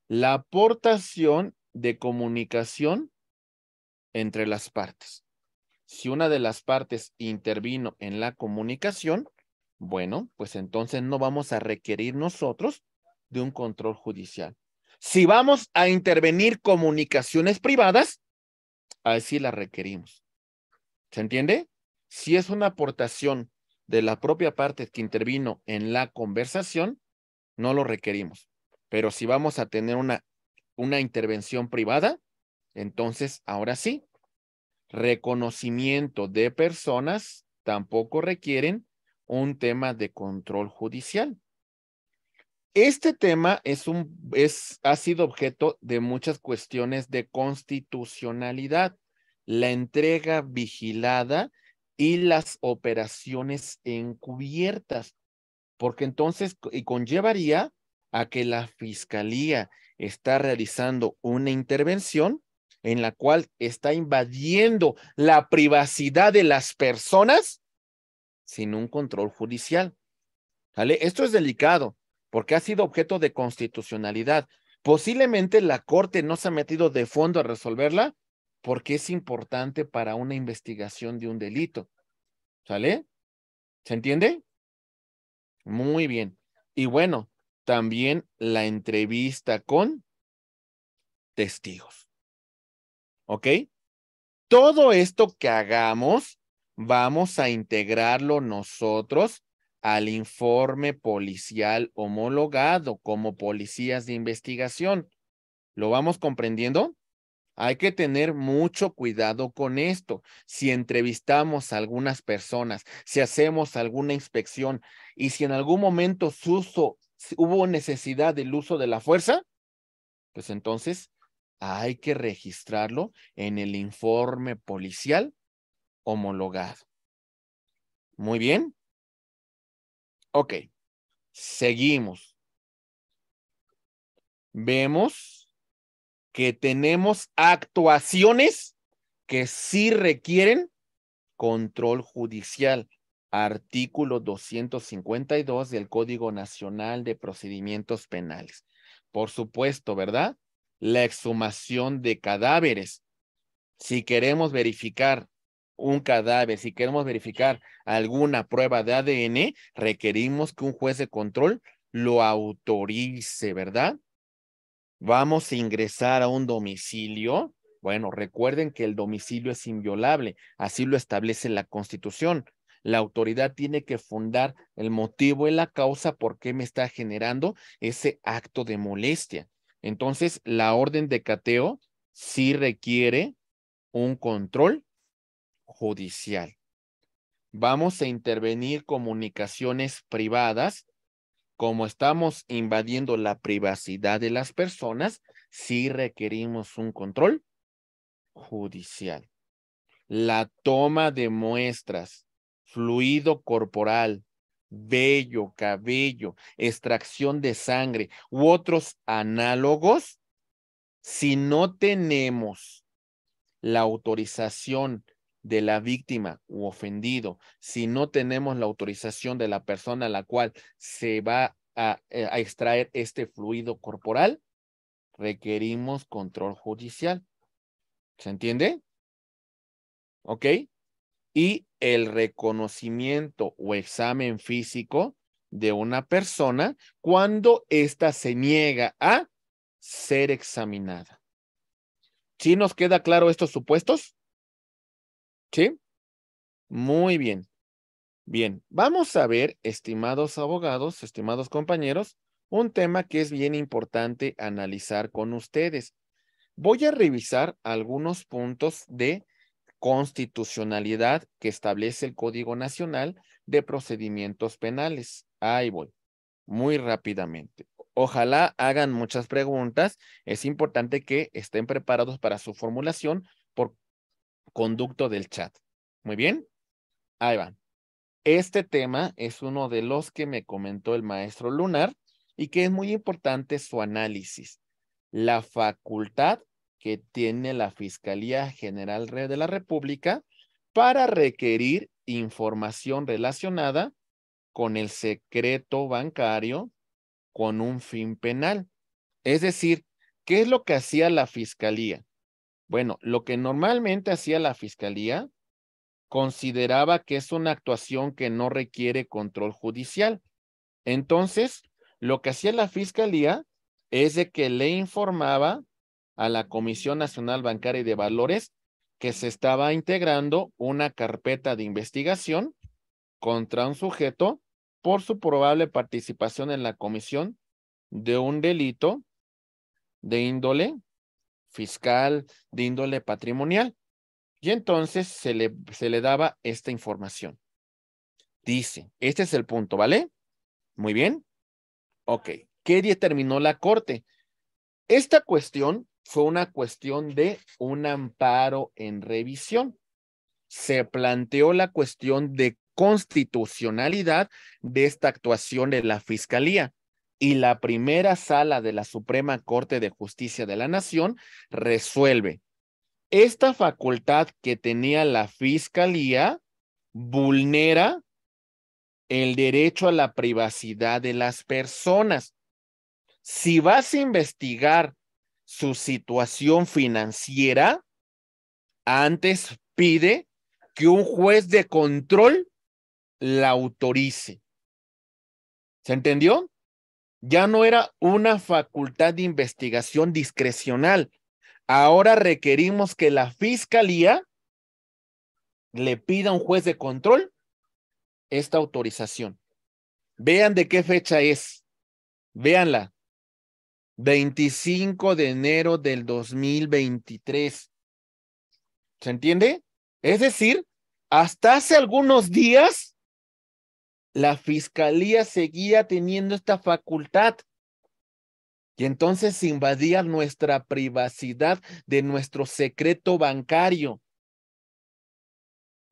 La aportación de comunicación entre las partes. Si una de las partes intervino en la comunicación, bueno, pues entonces no vamos a requerir nosotros de un control judicial. Si vamos a intervenir comunicaciones privadas, así las requerimos. ¿Se entiende? Si es una aportación de la propia parte que intervino en la conversación, no lo requerimos. Pero si vamos a tener una intervención privada, entonces ahora sí, reconocimiento de personas tampoco requieren un tema de control judicial. Este tema ha sido objeto de muchas cuestiones de constitucionalidad, la entrega vigilada y las operaciones encubiertas, porque entonces conllevaría a que la fiscalía está realizando una intervención en la cual está invadiendo la privacidad de las personas sin un control judicial. ¿Vale? Esto es delicado porque ha sido objeto de constitucionalidad. Posiblemente la Corte no se ha metido de fondo a resolverla porque es importante para una investigación de un delito. ¿Sale? ¿Se entiende? Muy bien. Y bueno, también la entrevista con testigos. ¿Ok? Todo esto que hagamos, vamos a integrarlo nosotros al informe policial homologado como policías de investigación. ¿Lo vamos comprendiendo? Hay que tener mucho cuidado con esto. Si entrevistamos a algunas personas, si hacemos alguna inspección y si en algún momento hubo necesidad del uso de la fuerza, pues entonces hay que registrarlo en el informe policial homologado. Muy bien. Ok. Seguimos. Vemos que tenemos actuaciones que sí requieren control judicial. Artículo 252 del Código Nacional de Procedimientos Penales. Por supuesto, ¿verdad? La exhumación de cadáveres. Si queremos verificar un cadáver, si queremos verificar alguna prueba de ADN, requerimos que un juez de control lo autorice, ¿verdad? Vamos a ingresar a un domicilio. Bueno, recuerden que el domicilio es inviolable, así lo establece la Constitución. La autoridad tiene que fundar el motivo y la causa por qué me está generando ese acto de molestia. Entonces, la orden de cateo sí requiere un control judicial. Vamos a intervenir comunicaciones privadas. Como estamos invadiendo la privacidad de las personas, sí requerimos un control judicial. La toma de muestras fluido corporal, vello, cabello, extracción de sangre u otros análogos, si no tenemos la autorización de la víctima u ofendido, si no tenemos la autorización de la persona a la cual se va a extraer este fluido corporal, requerimos control judicial. ¿Se entiende? ¿Ok? Y el reconocimiento o examen físico de una persona cuando ésta se niega a ser examinada. ¿Sí nos queda claro estos supuestos? ¿Sí? Muy bien. Bien, vamos a ver, estimados abogados, estimados compañeros, un tema que es bien importante analizar con ustedes. Voy a revisar algunos puntos de constitucionalidad que establece el Código Nacional de Procedimientos Penales. Ahí voy, muy rápidamente. Ojalá hagan muchas preguntas. Es importante que estén preparados para su formulación por conducto del chat. Muy bien, ahí van. Este tema es uno de los que me comentó el maestro Lunar y que es muy importante su análisis. La facultad que tiene la Fiscalía General de la República para requerir información relacionada con el secreto bancario con un fin penal. Es decir, ¿qué es lo que hacía la Fiscalía? Bueno, lo que normalmente hacía la Fiscalía consideraba que es una actuación que no requiere control judicial. Entonces, lo que hacía la Fiscalía es de que le informaba a la Comisión Nacional Bancaria y de Valores que se estaba integrando una carpeta de investigación contra un sujeto por su probable participación en la comisión de un delito de índole fiscal, de índole patrimonial. Y entonces se le daba esta información. Dice, este es el punto, ¿vale? Muy bien. Ok. ¿Qué determinó la Corte? Esta cuestión fue una cuestión de un amparo en revisión. Se planteó la cuestión de constitucionalidad de esta actuación de la Fiscalía y la primera sala de la Suprema Corte de Justicia de la Nación resuelve. Esta facultad que tenía la Fiscalía vulnera el derecho a la privacidad de las personas. Si vas a investigar su situación financiera, antes pide que un juez de control la autorice. ¿Se entendió? Ya no era una facultad de investigación discrecional. Ahora requerimos que la Fiscalía le pida a un juez de control esta autorización. Vean de qué fecha es. Véanla. 25 de enero del 2023. ¿Se entiende? Es decir, hasta hace algunos días, la Fiscalía seguía teniendo esta facultad. Y entonces invadía nuestra privacidad de nuestro secreto bancario.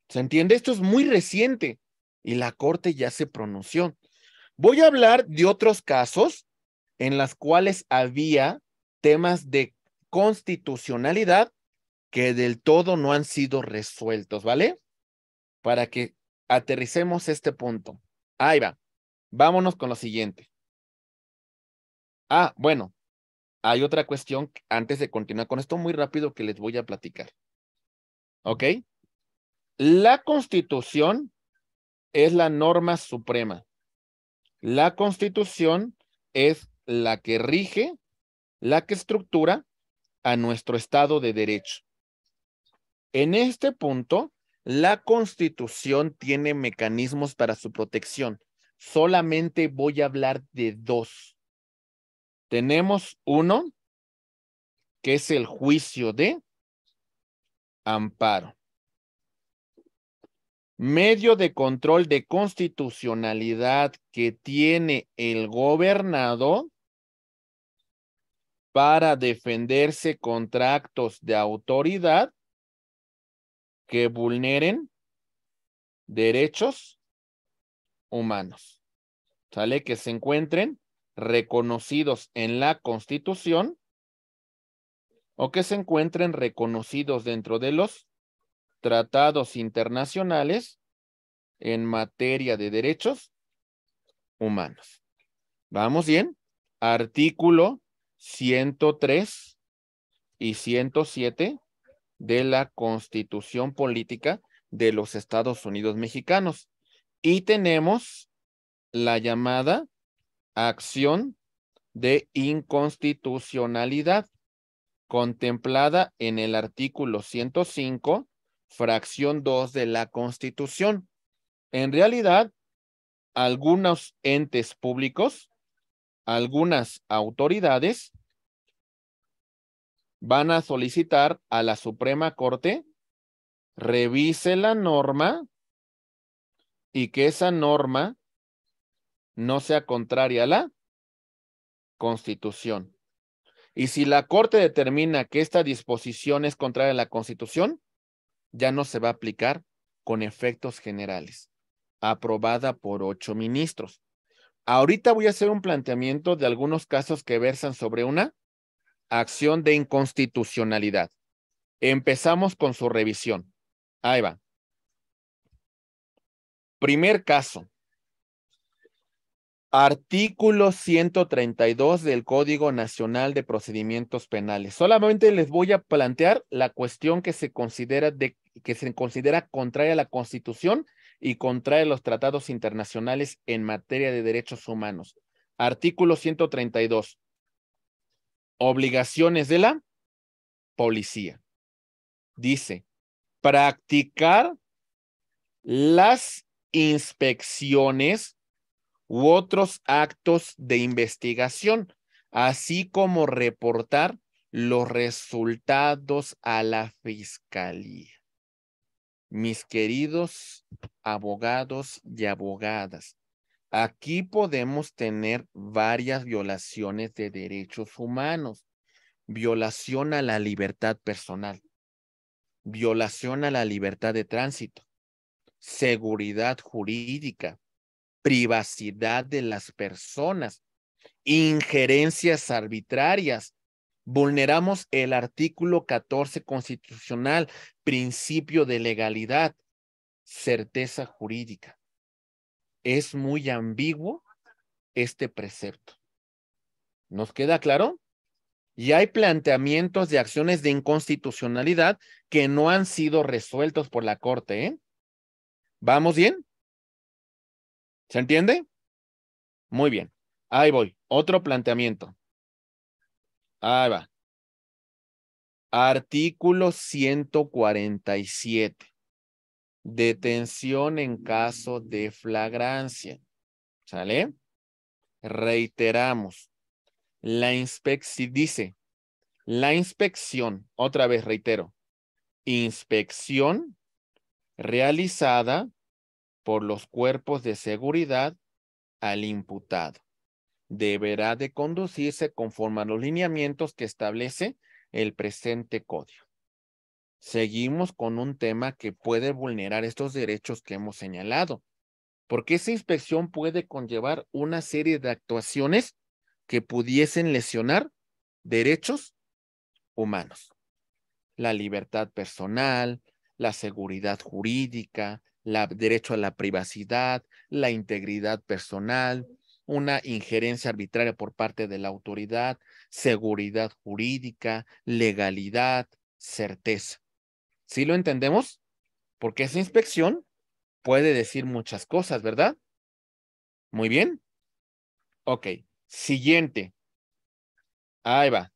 ¿Se entiende? Esto es muy reciente y la Corte ya se pronunció. Voy a hablar de otros casos en los cuales había temas de constitucionalidad que del todo no han sido resueltos, ¿vale? Para que aterricemos este punto. Ahí va. Vámonos con lo siguiente. Ah, bueno, hay otra cuestión antes de continuar con esto muy rápido que les voy a platicar. ¿Ok? La Constitución es la norma suprema. La Constitución es la que rige, la que estructura a nuestro Estado de Derecho. En este punto, la Constitución tiene mecanismos para su protección. Solamente voy a hablar de dos. Tenemos uno, que es el juicio de amparo. Medio de control de constitucionalidad que tiene el gobernado para defenderse contra actos de autoridad que vulneren derechos humanos. ¿Sale? Que se encuentren reconocidos en la Constitución o que se encuentren reconocidos dentro de los tratados internacionales en materia de derechos humanos. ¿Vamos bien? Artículo 103 y 107 de la Constitución Política de los Estados Unidos Mexicanos. Y tenemos la llamada acción de inconstitucionalidad, contemplada en el artículo 105, fracción 2 de la Constitución. En realidad, algunos entes públicos, algunas autoridades van a solicitar a la Suprema Corte revise la norma y que esa norma no sea contraria a la Constitución. Y si la Corte determina que esta disposición es contraria a la Constitución, ya no se va a aplicar con efectos generales, aprobada por 8 ministros. Ahorita voy a hacer un planteamiento de algunos casos que versan sobre una acción de inconstitucionalidad. Empezamos con su revisión. Ahí va. Primer caso. Artículo 132 del Código Nacional de Procedimientos Penales. Solamente les voy a plantear la cuestión que se considera contraria a la Constitución y contraria a los tratados internacionales en materia de derechos humanos. Artículo 132. Obligaciones de la policía. Dice, practicar las inspecciones u otros actos de investigación, así como reportar los resultados a la fiscalía. Mis queridos abogados y abogadas, aquí podemos tener varias violaciones de derechos humanos. Violación a la libertad personal, violación a la libertad de tránsito, seguridad jurídica, privacidad de las personas, injerencias arbitrarias. Vulneramos el artículo 14 constitucional, principio de legalidad, certeza jurídica. Es muy ambiguo este precepto. ¿Nos queda claro? Y hay planteamientos de acciones de inconstitucionalidad que no han sido resueltos por la Corte, ¿eh? ¿Vamos bien? ¿Se entiende? Muy bien. Ahí voy. Otro planteamiento. Ahí va. Artículo 147. Detención en caso de flagrancia. ¿Sale? Reiteramos. La inspección, dice, la inspección, otra vez reitero, inspección realizada por los cuerpos de seguridad al imputado. Deberá de conducirse conforme a los lineamientos que establece el presente código. Seguimos con un tema que puede vulnerar estos derechos que hemos señalado, porque esa inspección puede conllevar una serie de actuaciones que pudiesen lesionar derechos humanos. La libertad personal, la seguridad jurídica, el derecho a la privacidad, la integridad personal, una injerencia arbitraria por parte de la autoridad, seguridad jurídica, legalidad, certeza. ¿Sí lo entendemos? Porque esa inspección puede decir muchas cosas, ¿verdad? Muy bien. Ok. Siguiente. Ahí va.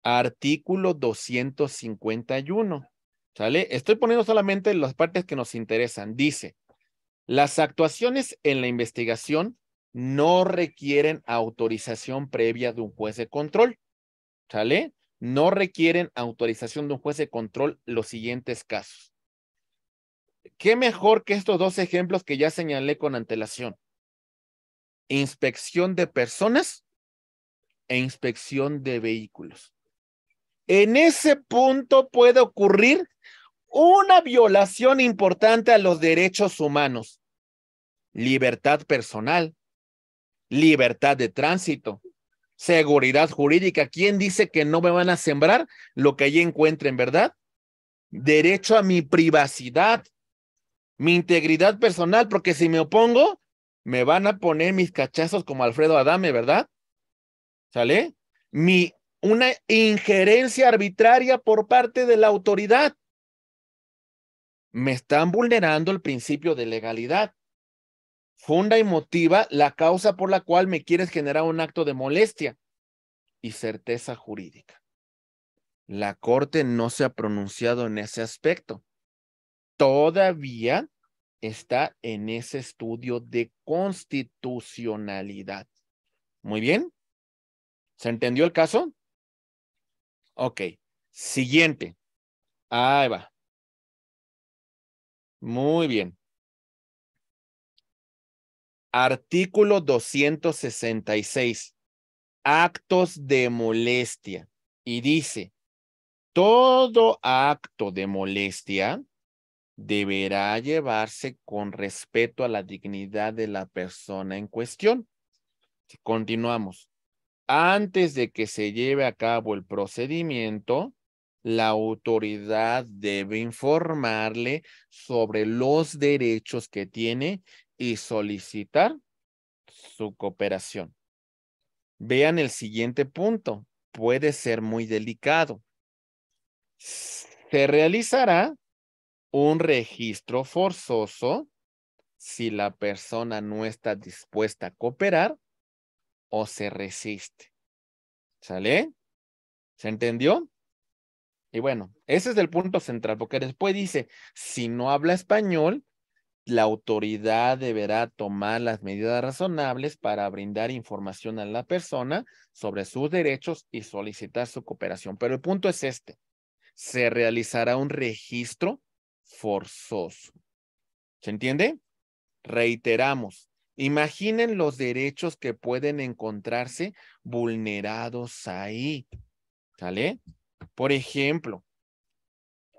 Artículo 251. ¿Sale? Estoy poniendo solamente las partes que nos interesan. Dice, las actuaciones en la investigación no requieren autorización previa de un juez de control. ¿Sale? No requieren autorización de un juez de control los siguientes casos. ¿Qué mejor que estos dos ejemplos que ya señalé con antelación? Inspección de personas e inspección de vehículos. En ese punto puede ocurrir una violación importante a los derechos humanos. Libertad personal, libertad de tránsito, seguridad jurídica. ¿Quién dice que no me van a sembrar lo que allí encuentren, verdad? Derecho a mi privacidad, mi integridad personal, porque si me opongo, me van a poner mis cachazos como Alfredo Adame, ¿verdad? ¿Sale? Una injerencia arbitraria por parte de la autoridad. Me están vulnerando el principio de legalidad. Funda y motiva la causa por la cual me quieres generar un acto de molestia y certeza jurídica. La Corte no se ha pronunciado en ese aspecto. Todavía está en ese estudio de constitucionalidad. Muy bien. ¿Se entendió el caso? Ok. Siguiente. Ahí va. Muy bien. Artículo 266. Actos de molestia. Y dice, todo acto de molestia deberá llevarse con respeto a la dignidad de la persona en cuestión. Continuamos. Antes de que se lleve a cabo el procedimiento, la autoridad debe informarle sobre los derechos que tiene y solicitar su cooperación. Vean el siguiente punto. Puede ser muy delicado. Se realizará un registro forzoso si la persona no está dispuesta a cooperar o se resiste. ¿Sale? ¿Se entendió? Y bueno, ese es el punto central, porque después dice, si no habla español, la autoridad deberá tomar las medidas razonables para brindar información a la persona sobre sus derechos y solicitar su cooperación. Pero el punto es este, se realizará un registro forzoso. ¿Se entiende? Reiteramos, imaginen los derechos que pueden encontrarse vulnerados ahí. ¿Sale? Por ejemplo,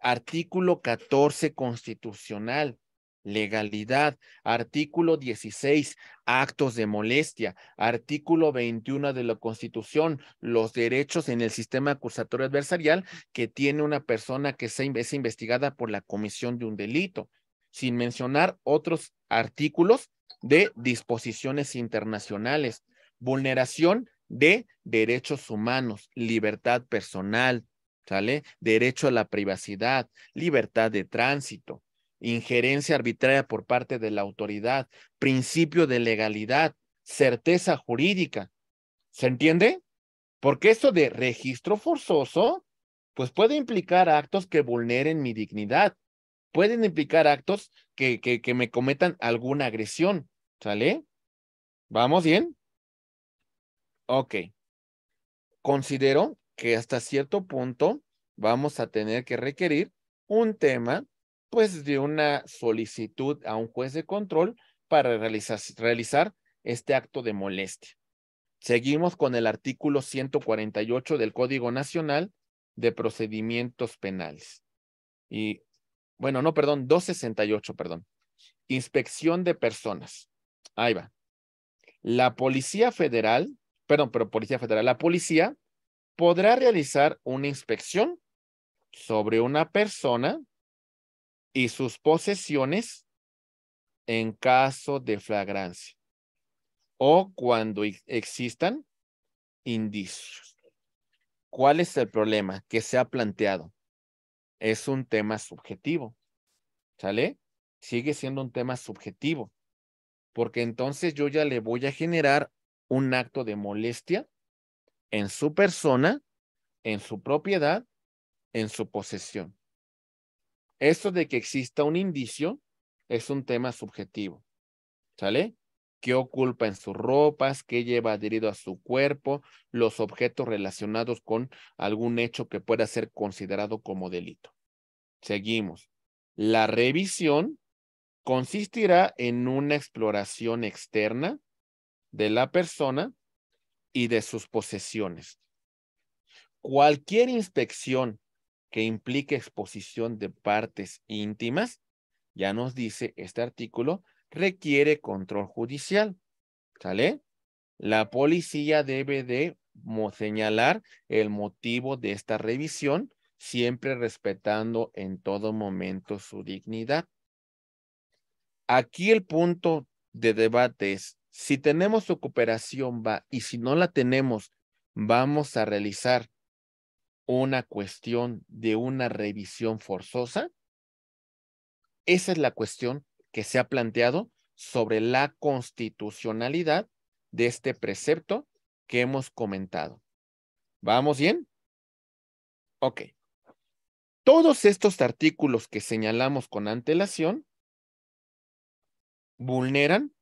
artículo 14 constitucional, legalidad. Artículo 16, actos de molestia. Artículo 21 de la Constitución, los derechos en el sistema acusatorio adversarial que tiene una persona que es investigada por la comisión de un delito, sin mencionar otros artículos de disposiciones internacionales, vulneración de derechos humanos, libertad personal, ¿sale? Derecho a la privacidad, libertad de tránsito, injerencia arbitraria por parte de la autoridad, principio de legalidad, certeza jurídica. ¿Se entiende? Porque eso de registro forzoso, pues puede implicar actos que vulneren mi dignidad, pueden implicar actos que me cometan alguna agresión, ¿sale? ¿Vamos bien? Ok. Considero que hasta cierto punto vamos a tener que requerir un tema, pues, de una solicitud a un juez de control para realizar este acto de molestia. Seguimos con el artículo 148 del Código Nacional de Procedimientos Penales. Y, bueno, no, perdón, 268, perdón. Inspección de personas. Ahí va. La Policía Federal, la policía podrá realizar una inspección sobre una persona y sus posesiones en caso de flagrancia o cuando existan indicios. ¿Cuál es el problema que se ha planteado? Es un tema subjetivo, ¿sale? Sigue siendo un tema subjetivo, porque entonces yo ya le voy a generar un acto de molestia en su persona, en su propiedad, en su posesión. Esto de que exista un indicio es un tema subjetivo, ¿sale? ¿Qué oculta en sus ropas? ¿Qué lleva adherido a su cuerpo? Los objetos relacionados con algún hecho que pueda ser considerado como delito. Seguimos. La revisión consistirá en una exploración externa de la persona y de sus posesiones. Cualquier inspección que implique exposición de partes íntimas, ya nos dice este artículo, requiere control judicial, ¿sale? La policía debe de señalar el motivo de esta revisión, siempre respetando en todo momento su dignidad. Aquí el punto de debate es, si tenemos su cooperación va, y si no la tenemos, vamos a realizar una cuestión de una revisión forzosa. Esa es la cuestión que se ha planteado sobre la constitucionalidad de este precepto que hemos comentado. ¿Vamos bien? Ok. Todos estos artículos que señalamos con antelación vulneran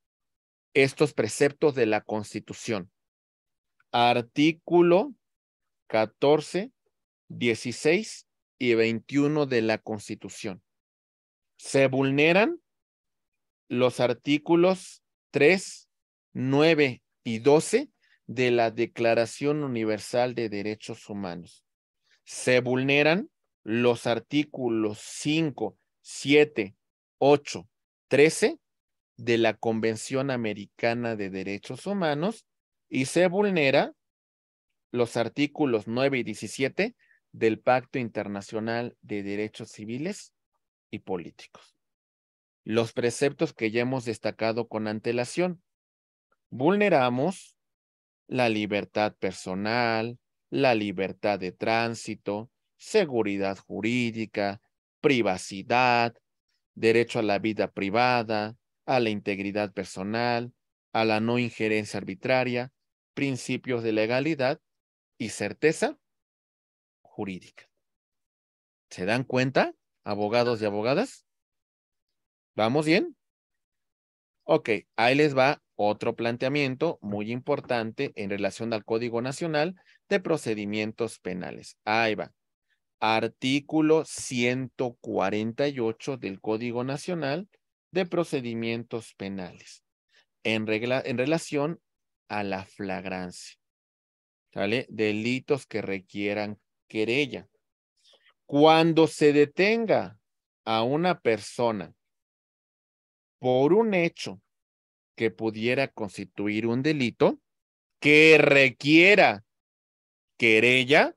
estos preceptos de la Constitución. Artículo 14, 16 y 21 de la Constitución. Se vulneran los artículos 3, 9 y 12 de la Declaración Universal de Derechos Humanos. Se vulneran los artículos 5, 7, 8, 13 de la Convención Americana de Derechos Humanos y se vulnera los artículos 9 y 17 del Pacto Internacional de Derechos Civiles y Políticos. Los preceptos que ya hemos destacado con antelación. Vulneramos la libertad personal, la libertad de tránsito, seguridad jurídica, privacidad, derecho a la vida privada, a la integridad personal, a la no injerencia arbitraria, principios de legalidad y certeza jurídica. ¿Se dan cuenta, abogados y abogadas? ¿Vamos bien? Ok, ahí les va otro planteamiento muy importante en relación al Código Nacional de Procedimientos Penales. Ahí va. Artículo 148 del Código Nacional de Procedimientos Penales. En relación a la flagrancia. ¿Sale? Delitos que requieran querella. Cuando se detenga a una persona por un hecho que pudiera constituir un delito que requiera querella,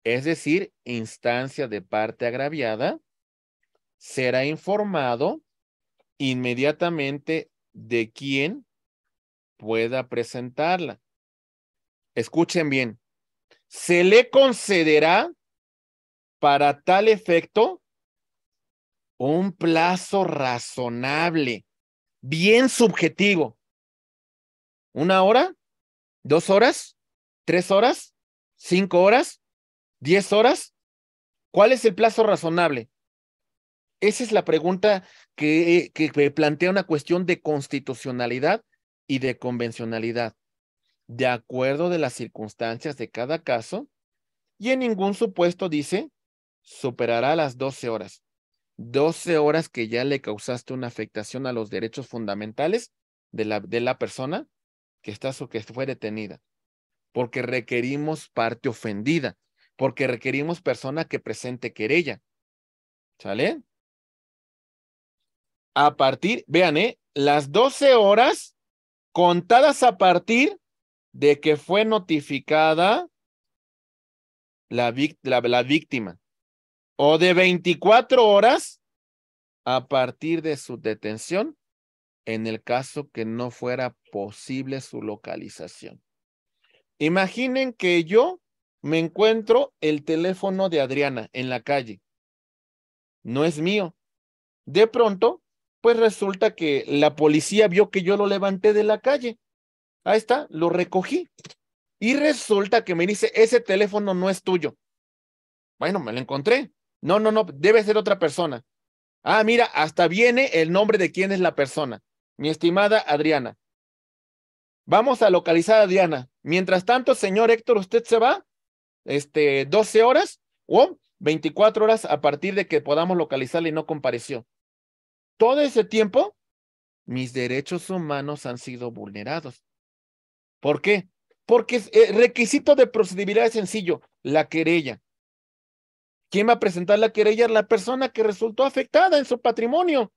es decir, instancia de parte agraviada, será informado inmediatamente de quién pueda presentarla. Escuchen bien, se le concederá para tal efecto un plazo razonable, bien subjetivo. ¿1 hora? ¿2 horas? ¿3 horas? ¿5 horas? ¿10 horas? ¿Cuál es el plazo razonable? Esa es la pregunta que plantea una cuestión de constitucionalidad y de convencionalidad, de acuerdo de las circunstancias de cada caso, y en ningún supuesto dice superará las 12 horas. 12 horas que ya le causaste una afectación a los derechos fundamentales de la persona que fue detenida, porque requerimos parte ofendida, porque requerimos persona que presente querella. ¿Sale? A partir, vean, las 12 horas contadas a partir de que fue notificada la víctima, o de 24 horas a partir de su detención, en el caso que no fuera posible su localización. Imaginen que yo me encuentro el teléfono de Adriana en la calle. No es mío. De pronto, pues resulta que la policía vio que yo lo levanté de la calle. Ahí está, lo recogí. Y resulta que me dice, ese teléfono no es tuyo. Bueno, me lo encontré. No, debe ser otra persona. Ah, mira, hasta viene el nombre de quién es la persona. Mi estimada Adriana. Vamos a localizar a Adriana. Mientras tanto, señor Héctor, usted se va 12 horas o 24 horas a partir de que podamos localizarla y no compareció. Todo ese tiempo, mis derechos humanos han sido vulnerados. ¿Por qué? Porque el requisito de procedibilidad es sencillo, la querella. ¿Quién va a presentar la querella? La persona que resultó afectada en su patrimonio.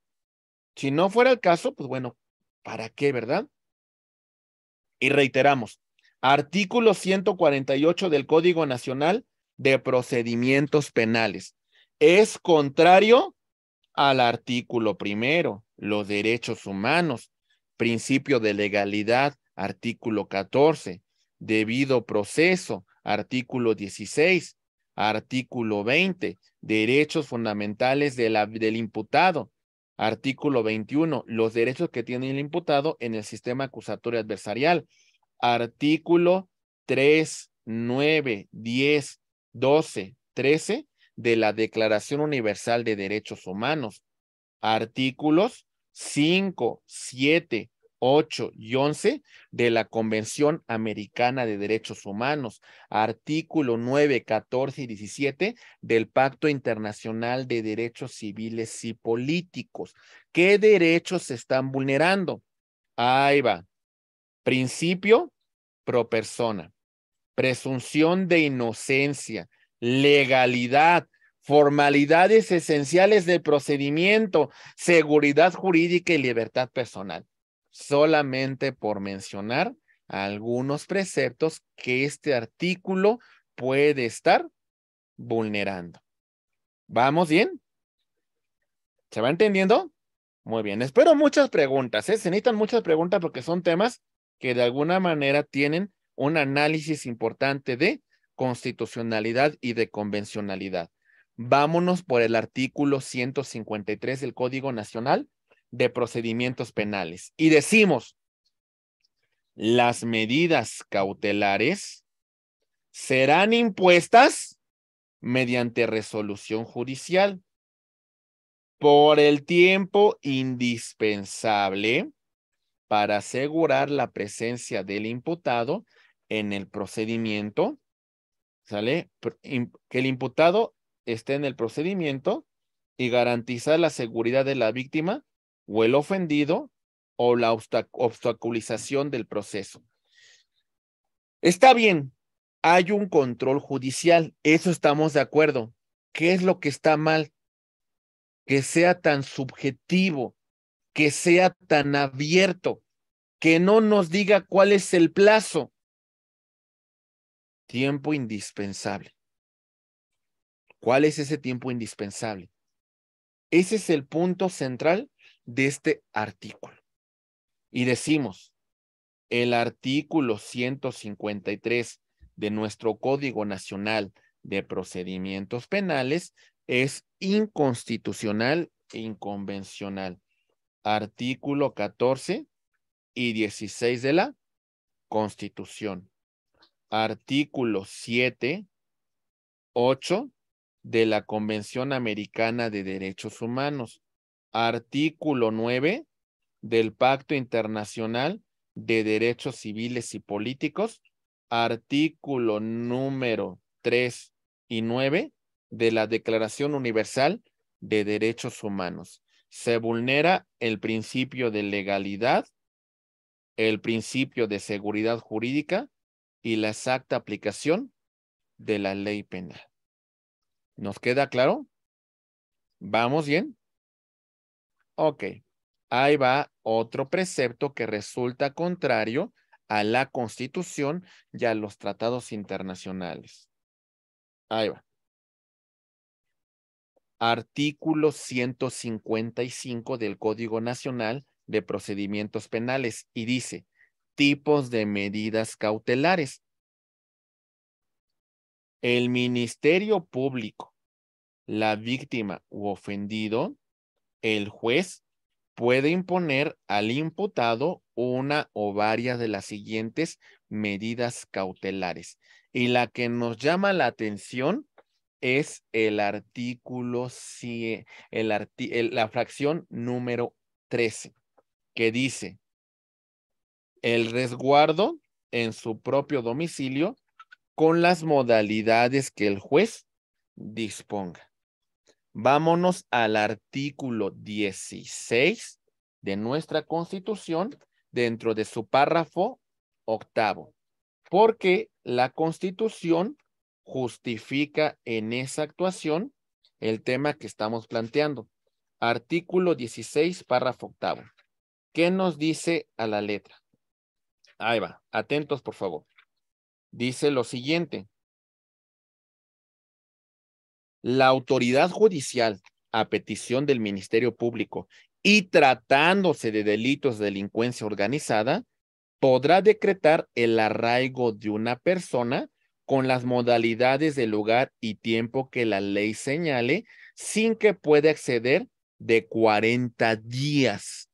Si no fuera el caso, pues bueno, ¿para qué, verdad? Y reiteramos, artículo 148 del Código Nacional de Procedimientos Penales. Es contrario al artículo primero, los derechos humanos, principio de legalidad, artículo 14, debido proceso, artículo 16, artículo 20, derechos fundamentales del imputado, artículo 21, los derechos que tiene el imputado en el sistema acusatorio adversarial, artículo 3, 9, 10, 12, 13 de la Declaración Universal de Derechos Humanos, artículos 5, 7, 8 y 11 de la Convención Americana de Derechos Humanos, artículo 9, 14 y 17 del Pacto Internacional de Derechos Civiles y Políticos. ¿Qué derechos se están vulnerando? Ahí va. Principio pro persona, presunción de inocencia, legalidad, formalidades esenciales del procedimiento, seguridad jurídica y libertad personal. Solamente por mencionar algunos preceptos que este artículo puede estar vulnerando. ¿Vamos bien? ¿Se va entendiendo? Muy bien. Espero muchas preguntas, ¿eh? Se necesitan muchas preguntas porque son temas que de alguna manera tienen un análisis importante de constitucionalidad y de convencionalidad. Vámonos por el artículo 153 del Código Nacional de Procedimientos Penales. Y decimos, las medidas cautelares serán impuestas mediante resolución judicial por el tiempo indispensable para asegurar la presencia del imputado en el procedimiento, ¿sale? Que el imputado esté en el procedimiento y garantizar la seguridad de la víctima o el ofendido o la obstaculización del proceso. Está bien, hay un control judicial, eso estamos de acuerdo. ¿Qué es lo que está mal? Que sea tan subjetivo, que sea tan abierto, que no nos diga cuál es el plazo. Tiempo indispensable. ¿Cuál es ese tiempo indispensable? Ese es el punto central de este artículo. Y decimos, el artículo 153 de nuestro Código Nacional de Procedimientos Penales es inconstitucional e inconvencional. Artículo 14 y 16 de la Constitución. Artículo 7, 8 de la Convención Americana de Derechos Humanos. Artículo 9 del Pacto Internacional de Derechos Civiles y Políticos. Artículo número 3 y 9 de la Declaración Universal de Derechos Humanos. Se vulnera el principio de legalidad, el principio de seguridad jurídica y la exacta aplicación de la ley penal. ¿Nos queda claro? ¿Vamos bien? Ok. Ahí va otro precepto que resulta contrario a la Constitución y a los tratados internacionales. Ahí va. Artículo 155 del Código Nacional de Procedimientos Penales y dice, tipos de medidas cautelares. El Ministerio Público, la víctima u ofendido, el juez puede imponer al imputado una o varias de las siguientes medidas cautelares. Y la que nos llama la atención es el artículo, la fracción número 13, que dice, el resguardo en su propio domicilio con las modalidades que el juez disponga. Vámonos al artículo 16 de nuestra Constitución dentro de su párrafo 8, porque la Constitución justifica en esa actuación el tema que estamos planteando. Artículo 16, párrafo octavo. ¿Qué nos dice a la letra? Ahí va, atentos por favor. Dice lo siguiente. La autoridad judicial, a petición del Ministerio Público y tratándose de delitos de delincuencia organizada, podrá decretar el arraigo de una persona con las modalidades de lugar y tiempo que la ley señale, sin que pueda exceder de 40 días,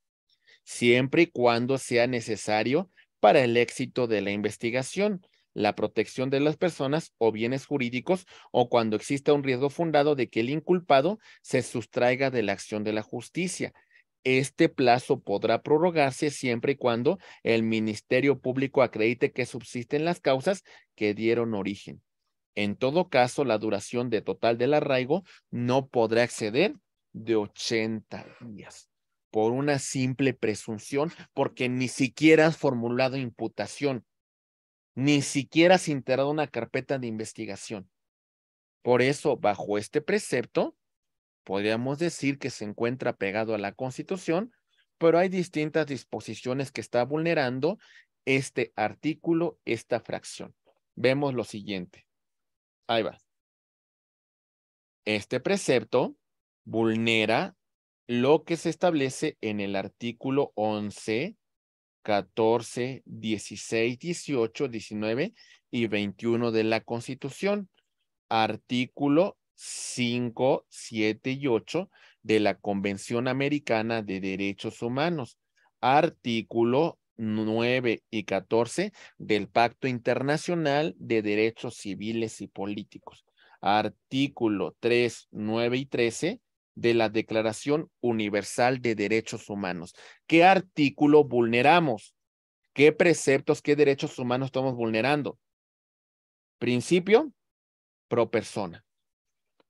siempre y cuando sea necesario para el éxito de la investigación, la protección de las personas o bienes jurídicos, o cuando exista un riesgo fundado de que el inculpado se sustraiga de la acción de la justicia. Este plazo podrá prorrogarse siempre y cuando el Ministerio Público acredite que subsisten las causas que dieron origen. En todo caso, la duración de total del arraigo no podrá exceder de 80 días por una simple presunción, porque ni siquiera has formulado imputación, ni siquiera has integrado una carpeta de investigación. Por eso, bajo este precepto, podríamos decir que se encuentra pegado a la Constitución, pero hay distintas disposiciones que está vulnerando este artículo, esta fracción. Vemos lo siguiente. Ahí va. Este precepto vulnera lo que se establece en el artículo 11, 14, 16, 18, 19 y 21 de la Constitución. Artículo 5, 7 y 8 de la Convención Americana de Derechos Humanos. Artículo 9 y 14 del Pacto Internacional de Derechos Civiles y Políticos. Artículo 3, 9 y 13 de la Declaración Universal de Derechos Humanos. ¿Qué artículo vulneramos? ¿Qué preceptos, qué derechos humanos estamos vulnerando? Principio pro persona,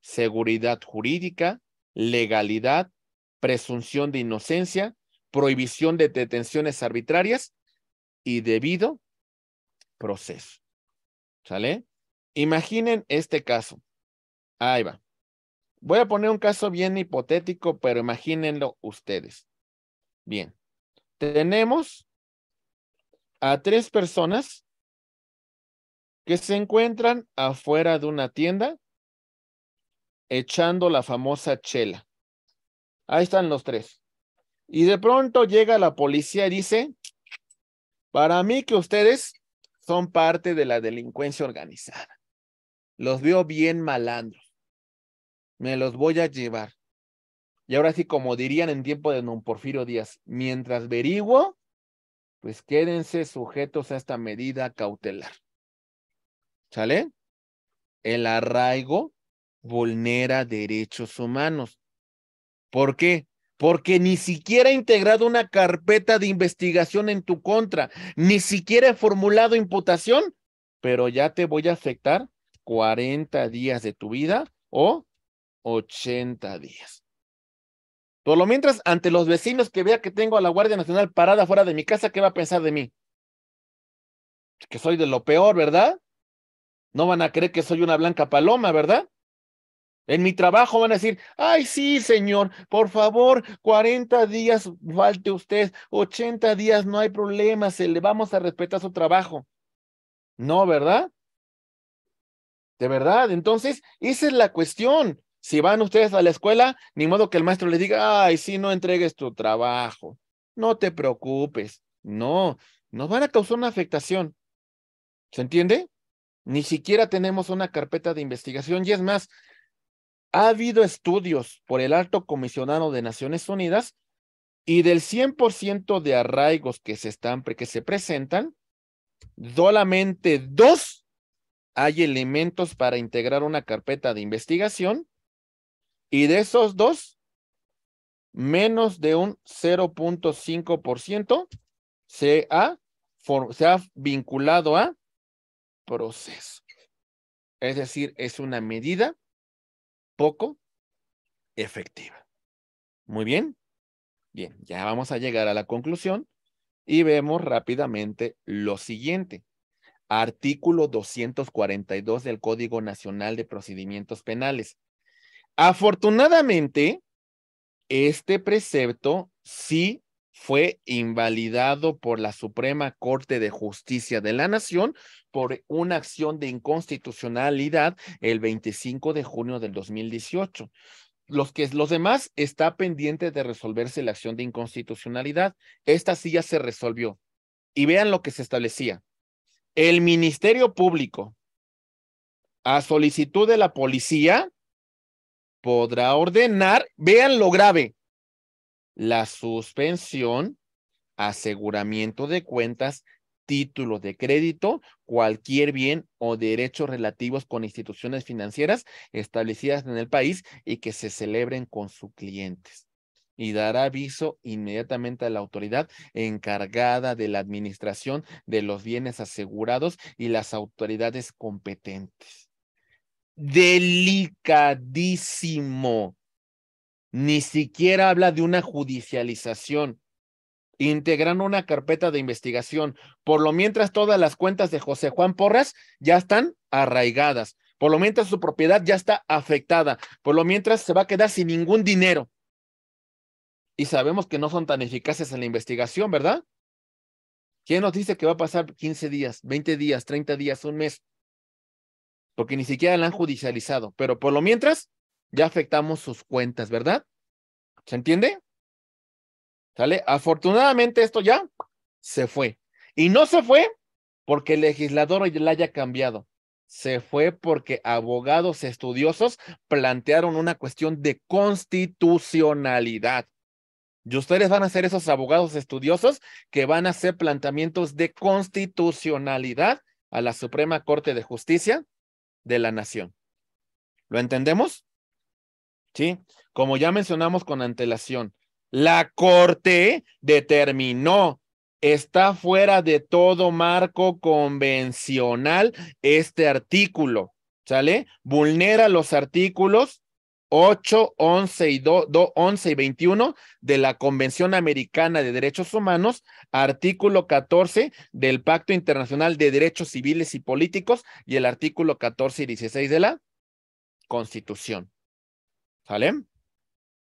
seguridad jurídica, legalidad, presunción de inocencia, prohibición de detenciones arbitrarias y debido proceso. ¿Sale? Imaginen este caso. Ahí va. Voy a poner un caso bien hipotético, pero imagínenlo ustedes. Bien. Tenemos a 3 personas que se encuentran afuera de una tienda echando la famosa chela. Ahí están los 3. Y de pronto llega la policía y dice, para mí que ustedes son parte de la delincuencia organizada. Los veo bien malandros. Me los voy a llevar. Y ahora sí, como dirían en tiempo de don Porfirio Díaz, mientras averiguo, pues quédense sujetos a esta medida cautelar. ¿Sale? El arraigo vulnera derechos humanos. ¿Por qué? Porque ni siquiera he integrado una carpeta de investigación en tu contra, ni siquiera he formulado imputación, pero ya te voy a afectar 40 días de tu vida o 80 días. Por lo mientras, ante los vecinos que vea que tengo a la Guardia Nacional parada fuera de mi casa, ¿qué va a pensar de mí? Que soy de lo peor, ¿verdad? No van a creer que soy una blanca paloma, ¿verdad? En mi trabajo van a decir, ay, sí, señor, por favor, 40 días falte usted, 80 días, no hay problema, se le vamos a respetar su trabajo. No, ¿verdad? De verdad, entonces, esa es la cuestión. Si van ustedes a la escuela, ni modo que el maestro les diga, ay, sí, no entregues tu trabajo, no te preocupes. No, nos van a causar una afectación. ¿Se entiende? Ni siquiera tenemos una carpeta de investigación y es más, ha habido estudios por el Alto Comisionado de Naciones Unidas y del 100% de arraigos que se presentan, solamente 2 hay elementos para integrar una carpeta de investigación y de esos 2, menos de un 0.5% se ha vinculado a proceso. Es decir, es una medida poco efectiva. Muy bien. Bien, ya vamos a llegar a la conclusión y vemos rápidamente lo siguiente. artículo 242 del Código Nacional de Procedimientos Penales. Afortunadamente, este precepto sí fue invalidado por la Suprema Corte de Justicia de la Nación por una acción de inconstitucionalidad el 25 de junio del 2018. Los demás está pendiente de resolverse la acción de inconstitucionalidad. Esta sí ya se resolvió. Y vean lo que se establecía. El Ministerio Público, a solicitud de la policía, podrá ordenar, vean lo grave, la suspensión, aseguramiento de cuentas, título de crédito, cualquier bien o derechos relativos con instituciones financieras establecidas en el país y que se celebren con sus clientes. Y dará aviso inmediatamente a la autoridad encargada de la administración de los bienes asegurados y las autoridades competentes. Delicadísimo. Ni siquiera habla de una judicialización. Integrando una carpeta de investigación. Por lo mientras, todas las cuentas de José Juan Porras ya están arraigadas. Por lo mientras, su propiedad ya está afectada. Por lo mientras, se va a quedar sin ningún dinero. Y sabemos que no son tan eficaces en la investigación, ¿verdad? ¿Quién nos dice que va a pasar 15 días, 20 días, 30 días, un mes? Porque ni siquiera la han judicializado. Pero por lo mientras, ya afectamos sus cuentas, ¿verdad? ¿Se entiende? ¿Sale? Afortunadamente esto ya se fue. Y no se fue porque el legislador la haya cambiado. Se fue porque abogados estudiosos plantearon una cuestión de constitucionalidad. Y ustedes van a ser esos abogados estudiosos que van a hacer planteamientos de constitucionalidad a la Suprema Corte de Justicia de la Nación. ¿Lo entendemos? Sí. Como ya mencionamos con antelación, la Corte determinó, está fuera de todo marco convencional este artículo, ¿sale? Vulnera los artículos 8, 11 y 11 y 21 de la Convención Americana de Derechos Humanos, artículo 14 del Pacto Internacional de Derechos Civiles y Políticos y el artículo 14 y 16 de la Constitución. ¿Sale?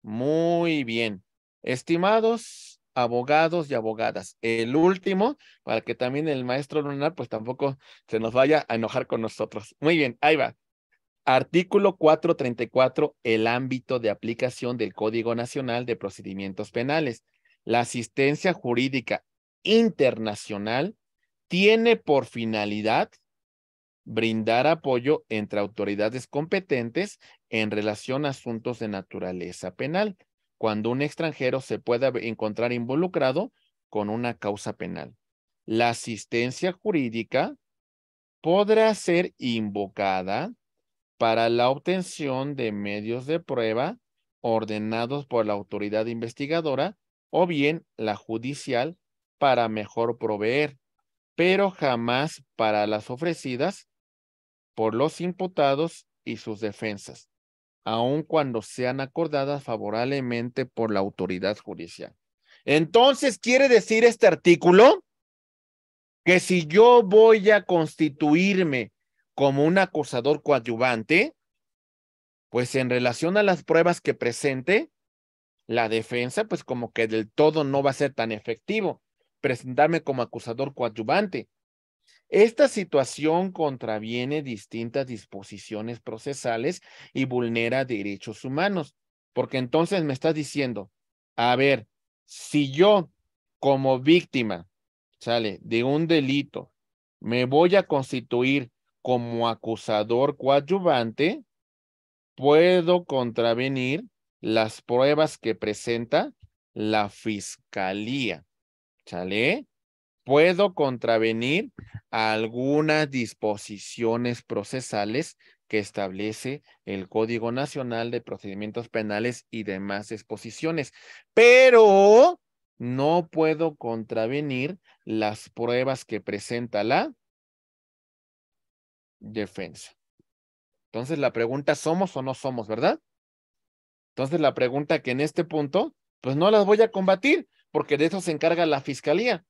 Muy bien. Estimados abogados y abogadas, el último, para que también el maestro Lunar pues tampoco se nos vaya a enojar con nosotros. Muy bien, ahí va. Artículo 434, el ámbito de aplicación del Código Nacional de Procedimientos Penales. La asistencia jurídica internacional tiene por finalidad brindar apoyo entre autoridades competentes en relación a asuntos de naturaleza penal, cuando un extranjero se pueda encontrar involucrado con una causa penal. La asistencia jurídica podrá ser invocada para la obtención de medios de prueba ordenados por la autoridad investigadora o bien la judicial para mejor proveer, pero jamás para las ofrecidas por los imputados y sus defensas, aun cuando sean acordadas favorablemente por la autoridad judicial. Entonces, ¿quiere decir este artículo que si yo voy a constituirme como un acusador coadyuvante, pues en relación a las pruebas que presente, la defensa, pues como que del todo no va a ser tan efectivo presentarme como acusador coadyuvante? Esta situación contraviene distintas disposiciones procesales y vulnera derechos humanos, porque entonces me estás diciendo, a ver, si yo como víctima, sale, de un delito, me voy a constituir como acusador coadyuvante, puedo contravenir las pruebas que presenta la fiscalía, ¿sale? Puedo contravenir algunas disposiciones procesales que establece el Código Nacional de Procedimientos Penales y demás disposiciones, pero no puedo contravenir las pruebas que presenta la defensa. Entonces la pregunta, ¿somos o no somos, verdad? Entonces la pregunta que en este punto, pues no las voy a combatir, porque de eso se encarga la fiscalía.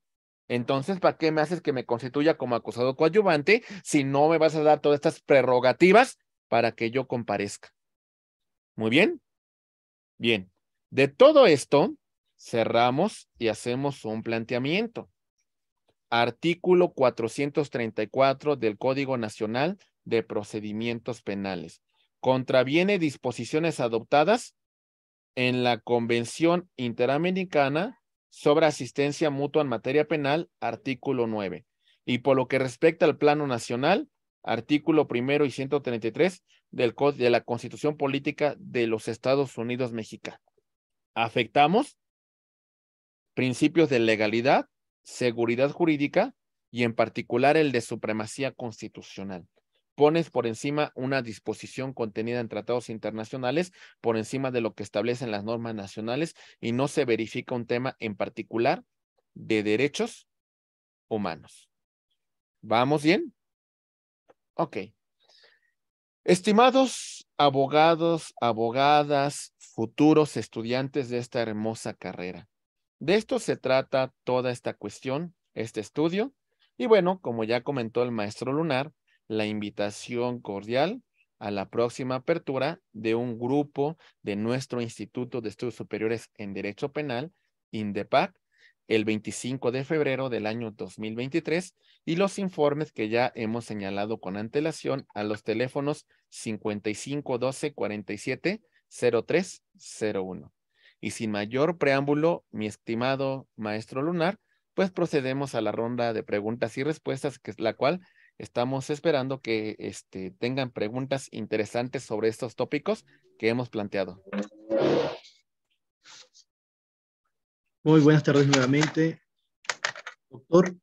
Entonces, ¿para qué me haces que me constituya como acusado coadyuvante si no me vas a dar todas estas prerrogativas para que yo comparezca? Muy bien. Bien. De todo esto, cerramos y hacemos un planteamiento. Artículo 434 del Código Nacional de Procedimientos Penales. Contraviene disposiciones adoptadas en la Convención Interamericana sobre Asistencia Mutua en Materia Penal, artículo 9. Y por lo que respecta al Plano Nacional, artículo 1 y 133 de la Constitución Política de los Estados Unidos Mexicanos. Afectamos principios de legalidad, seguridad jurídica y en particular el de supremacía constitucional. Pones por encima una disposición contenida en tratados internacionales por encima de lo que establecen las normas nacionales y no se verifica un tema en particular de derechos humanos. ¿Vamos bien? Ok. Estimados abogados, abogadas, futuros estudiantes de esta hermosa carrera, de esto se trata toda esta cuestión, este estudio. Y bueno, como ya comentó el maestro Lunar, la invitación cordial a la próxima apertura de un grupo de nuestro Instituto de Estudios Superiores en Derecho Penal, INDEPAC, el 25 de febrero del año 2023, y los informes que ya hemos señalado con antelación a los teléfonos 55 12 47 0301. Y sin mayor preámbulo, mi estimado maestro Lunar, pues procedemos a la ronda de preguntas y respuestas, que es la cual estamos esperando que tengan preguntas interesantes sobre estos tópicos que hemos planteado. Muy buenas tardes nuevamente, doctor.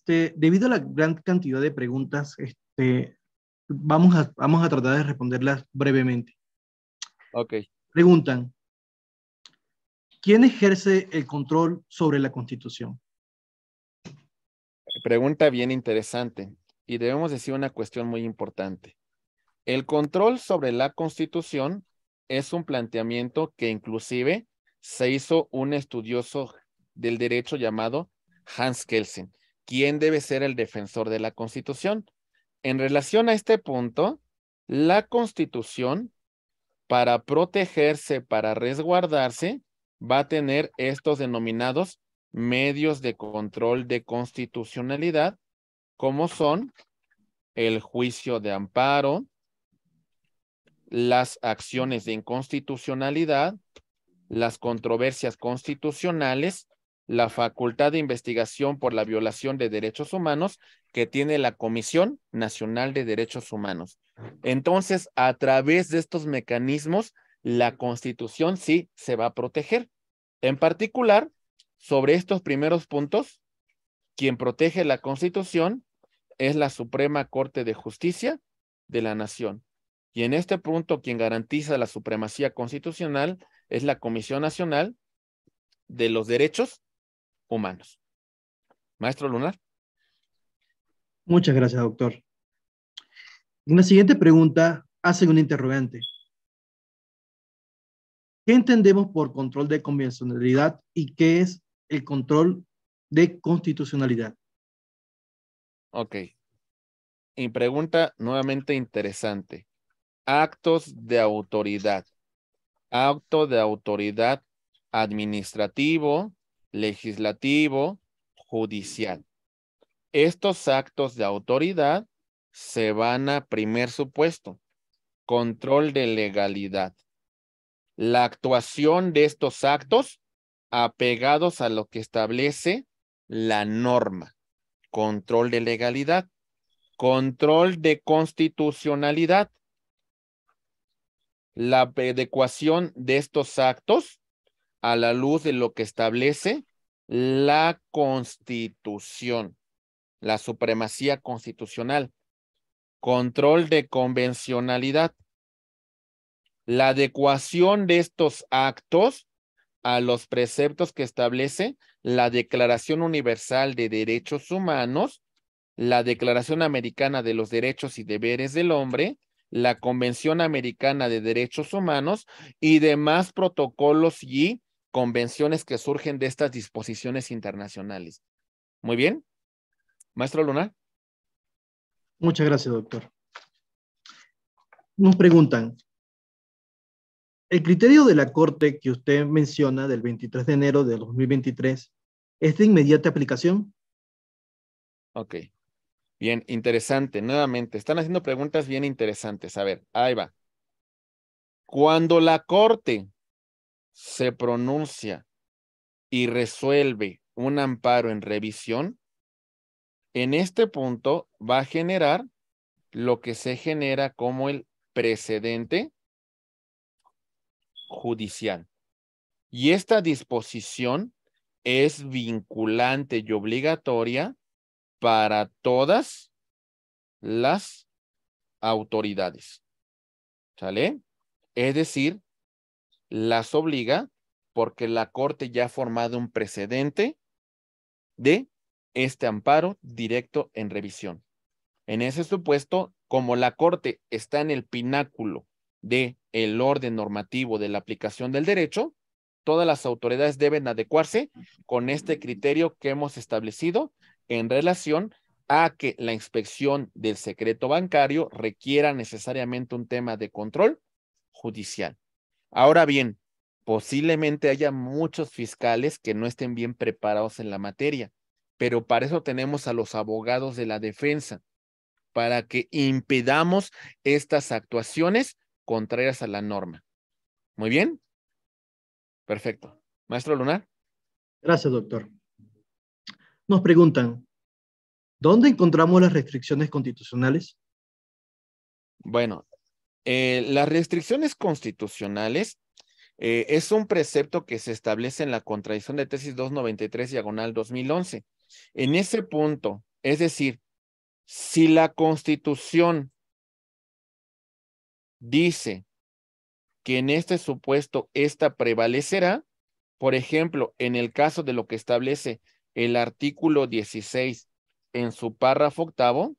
Debido a la gran cantidad de preguntas, vamos a tratar de responderlas brevemente. Ok. Preguntan, ¿quién ejerce el control sobre la Constitución? Pregunta bien interesante y debemos decir una cuestión muy importante. El control sobre la Constitución es un planteamiento que inclusive se hizo un estudioso del derecho llamado Hans Kelsen. ¿Quién debe ser el defensor de la Constitución? En relación a este punto, la Constitución, para protegerse, para resguardarse, va a tener estos denominados medios de control de constitucionalidad, como son el juicio de amparo, las acciones de inconstitucionalidad, las controversias constitucionales, la facultad de investigación por la violación de derechos humanos que tiene la Comisión Nacional de Derechos Humanos. Entonces, a través de estos mecanismos, la Constitución sí se va a proteger. En particular, sobre estos primeros puntos, quien protege la Constitución es la Suprema Corte de Justicia de la Nación. Y en este punto, quien garantiza la supremacía constitucional es la Comisión Nacional de los Derechos Humanos. Maestro Lunar. Muchas gracias, doctor. En la siguiente pregunta hacen un interrogante. ¿Qué entendemos por control de convencionalidad y qué es el control de constitucionalidad? Ok. Y pregunta nuevamente interesante. Actos de autoridad. Acto de autoridad administrativo, legislativo, judicial. Estos actos de autoridad se van a primer supuesto, control de legalidad. La actuación de estos actos apegados a lo que establece la norma. Control de legalidad. Control de constitucionalidad. La adecuación de estos actos a la luz de lo que establece la Constitución, la supremacía constitucional. Control de convencionalidad. La adecuación de estos actos a los preceptos que establece la Declaración Universal de Derechos Humanos, la Declaración Americana de los Derechos y Deberes del Hombre, la Convención Americana de Derechos Humanos y demás protocolos y convenciones que surgen de estas disposiciones internacionales. Muy bien. Maestro Lunar. Muchas gracias, doctor. Nos preguntan, el criterio de la Corte que usted menciona del 23 de enero de 2023, ¿es de inmediata aplicación? Ok. Bien, interesante. Nuevamente, están haciendo preguntas bien interesantes. A ver, ahí va. Cuando la Corte se pronuncia y resuelve un amparo en revisión, en este punto va a generar lo que se genera como el precedente judicial. Y esta disposición es vinculante y obligatoria para todas las autoridades. ¿Sale? Es decir, las obliga porque la Corte ya ha formado un precedente de este amparo directo en revisión. En ese supuesto, como la Corte está en el pináculo del orden normativo de la aplicación del derecho, todas las autoridades deben adecuarse con este criterio que hemos establecido en relación a que la inspección del secreto bancario requiera necesariamente un tema de control judicial. Ahora bien, posiblemente haya muchos fiscales que no estén bien preparados en la materia, pero para eso tenemos a los abogados de la defensa, para que impidamos estas actuaciones contrarias a la norma. Muy bien. Perfecto. Maestro Lunar. Gracias, doctor. Nos preguntan, ¿dónde encontramos las restricciones constitucionales? Bueno, las restricciones constitucionales es un precepto que se establece en la contradicción de tesis 293 diagonal 2011. En ese punto, es decir, si la Constitución dice que en este supuesto esta prevalecerá, por ejemplo, en el caso de lo que establece el artículo 16 en su párrafo octavo,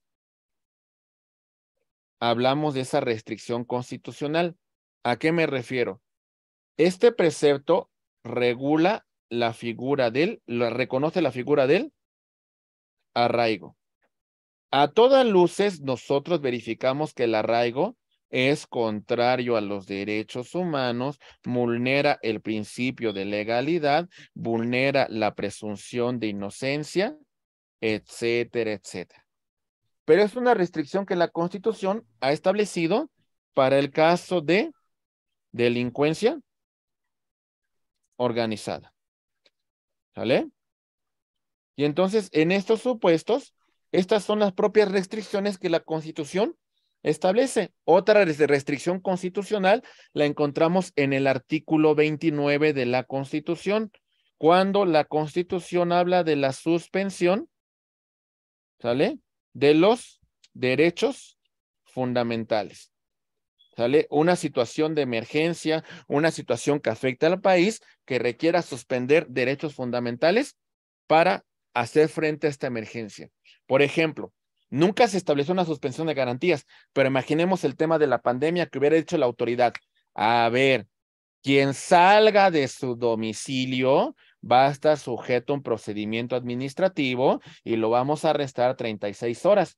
hablamos de esa restricción constitucional. ¿A qué me refiero? Este precepto regula la figura reconoce la figura del arraigo. A todas luces, nosotros verificamos que el arraigo es contrario a los derechos humanos, vulnera el principio de legalidad, vulnera la presunción de inocencia, etcétera, etcétera. Pero es una restricción que la Constitución ha establecido para el caso de delincuencia organizada. ¿Sale? Y entonces, en estos supuestos, estas son las propias restricciones que la Constitución establece. Otra restricción constitucional la encontramos en el artículo 29 de la Constitución, cuando la Constitución habla de la suspensión, ¿sale? De los derechos fundamentales. ¿Sale? Una situación de emergencia, una situación que afecta al país, que requiera suspender derechos fundamentales para hacer frente a esta emergencia. Por ejemplo, nunca se estableció una suspensión de garantías, pero imaginemos el tema de la pandemia que hubiera dicho la autoridad. A ver, quien salga de su domicilio va a estar sujeto a un procedimiento administrativo y lo vamos a arrestar 36 horas.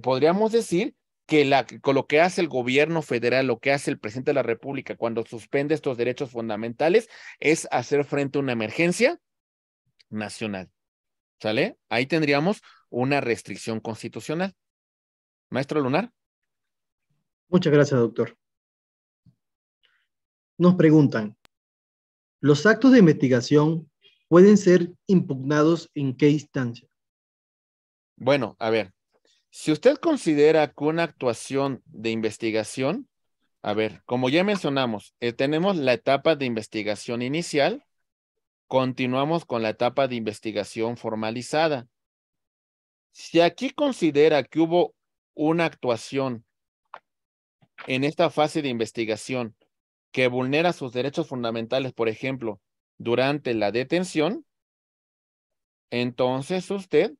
Podríamos decir que con lo que hace el gobierno federal, lo que hace el presidente de la República cuando suspende estos derechos fundamentales es hacer frente a una emergencia nacional. ¿Sale? Ahí tendríamos una restricción constitucional. Maestro Lunar. Muchas gracias, doctor. Nos preguntan, ¿los actos de investigación pueden ser impugnados en qué instancia? Bueno, a ver, si usted considera que una actuación de investigación, a ver, como ya mencionamos, tenemos la etapa de investigación inicial, continuamos con la etapa de investigación formalizada. Si aquí considera que hubo una actuación en esta fase de investigación que vulnera sus derechos fundamentales, por ejemplo, durante la detención, entonces usted,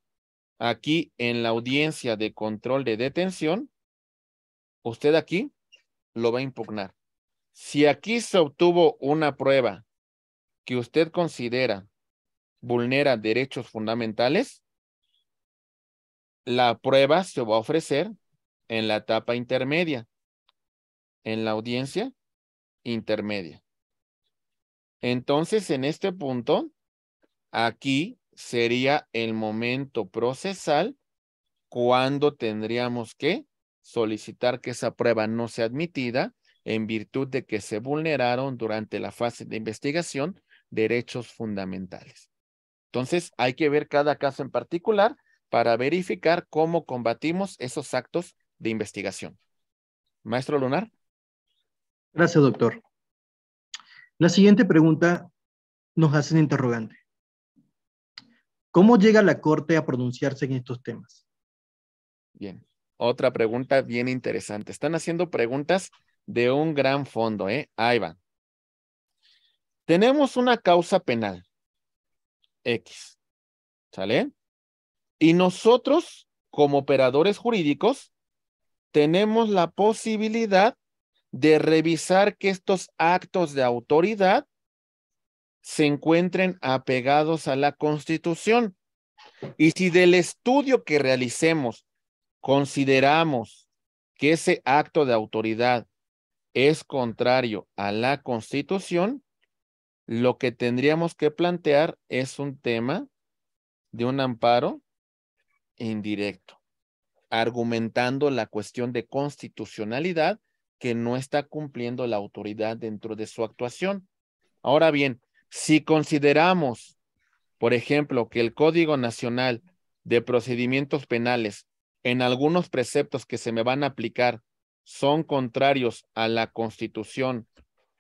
aquí en la audiencia de control de detención, usted aquí lo va a impugnar. Si aquí se obtuvo una prueba que usted considera vulnera derechos fundamentales, la prueba se va a ofrecer en la etapa intermedia, en la audiencia intermedia. Entonces, en este punto, aquí sería el momento procesal cuando tendríamos que solicitar que esa prueba no sea admitida en virtud de que se vulneraron durante la fase de investigación derechos fundamentales. Entonces, hay que ver cada caso en particular para verificar cómo combatimos esos actos de investigación. Maestro Lunar. Gracias, doctor. La siguiente pregunta nos hace un interrogante. ¿Cómo llega la Corte a pronunciarse en estos temas? Bien. Otra pregunta bien interesante. Están haciendo preguntas de un gran fondo, ¿eh? Ahí va. Tenemos una causa penal, X, ¿sale? Y nosotros, como operadores jurídicos, tenemos la posibilidad de revisar que estos actos de autoridad se encuentren apegados a la Constitución. Y si del estudio que realicemos consideramos que ese acto de autoridad es contrario a la Constitución, lo que tendríamos que plantear es un tema de un amparo indirecto, argumentando la cuestión de constitucionalidad que no está cumpliendo la autoridad dentro de su actuación. Ahora bien, si consideramos, por ejemplo, que el Código Nacional de Procedimientos Penales, en algunos preceptos que se me van a aplicar, son contrarios a la Constitución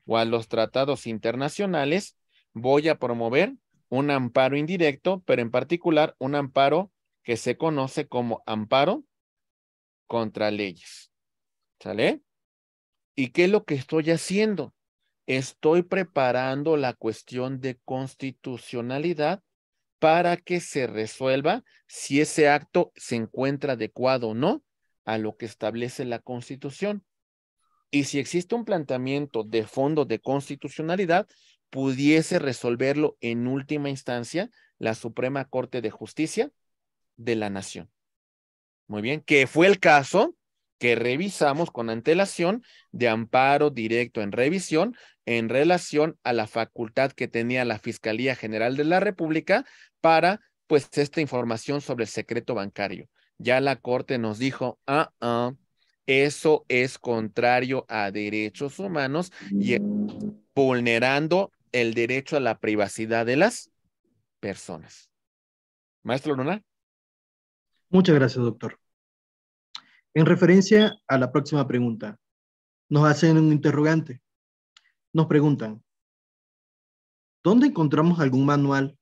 o a los tratados internacionales, voy a promover un amparo indirecto, pero en particular un amparo que se conoce como amparo contra leyes. ¿Sale? ¿Y qué es lo que estoy haciendo? Estoy preparando la cuestión de constitucionalidad para que se resuelva si ese acto se encuentra adecuado o no a lo que establece la Constitución. Y si existe un planteamiento de fondo de constitucionalidad, pudiese resolverlo en última instancia la Suprema Corte de Justicia de la Nación. Muy bien, que fue el caso que revisamos con antelación de amparo directo en revisión en relación a la facultad que tenía la Fiscalía General de la República para, pues, esta información sobre el secreto bancario. Ya la Corte nos dijo, eso es contrario a derechos humanos y vulnerando el derecho a la privacidad de las personas. Maestro Luna. Muchas gracias, doctor. En referencia a la próxima pregunta, nos hacen un interrogante. Nos preguntan, ¿dónde encontramos algún manual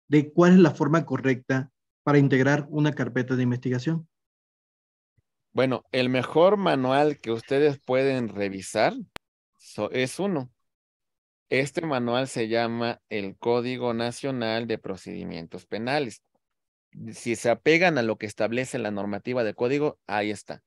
de cuál es la forma correcta para integrar una carpeta de investigación? Bueno, el mejor manual que ustedes pueden revisar es uno. Este manual se llama el Código Nacional de Procedimientos Penales. Si se apegan a lo que establece la normativa de código, ahí está.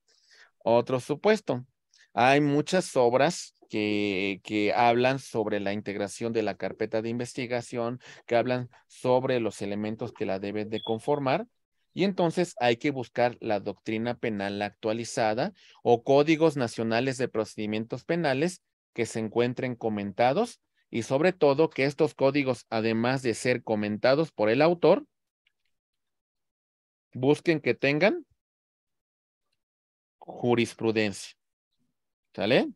Otro supuesto. Hay muchas obras que hablan sobre la integración de la carpeta de investigación, que hablan sobre los elementos que la deben de conformar. Y entonces hay que buscar la doctrina penal actualizada o códigos nacionales de procedimientos penales que se encuentren comentados y sobre todo que estos códigos, además de ser comentados por el autor, busquen que tengan jurisprudencia. ¿Sale?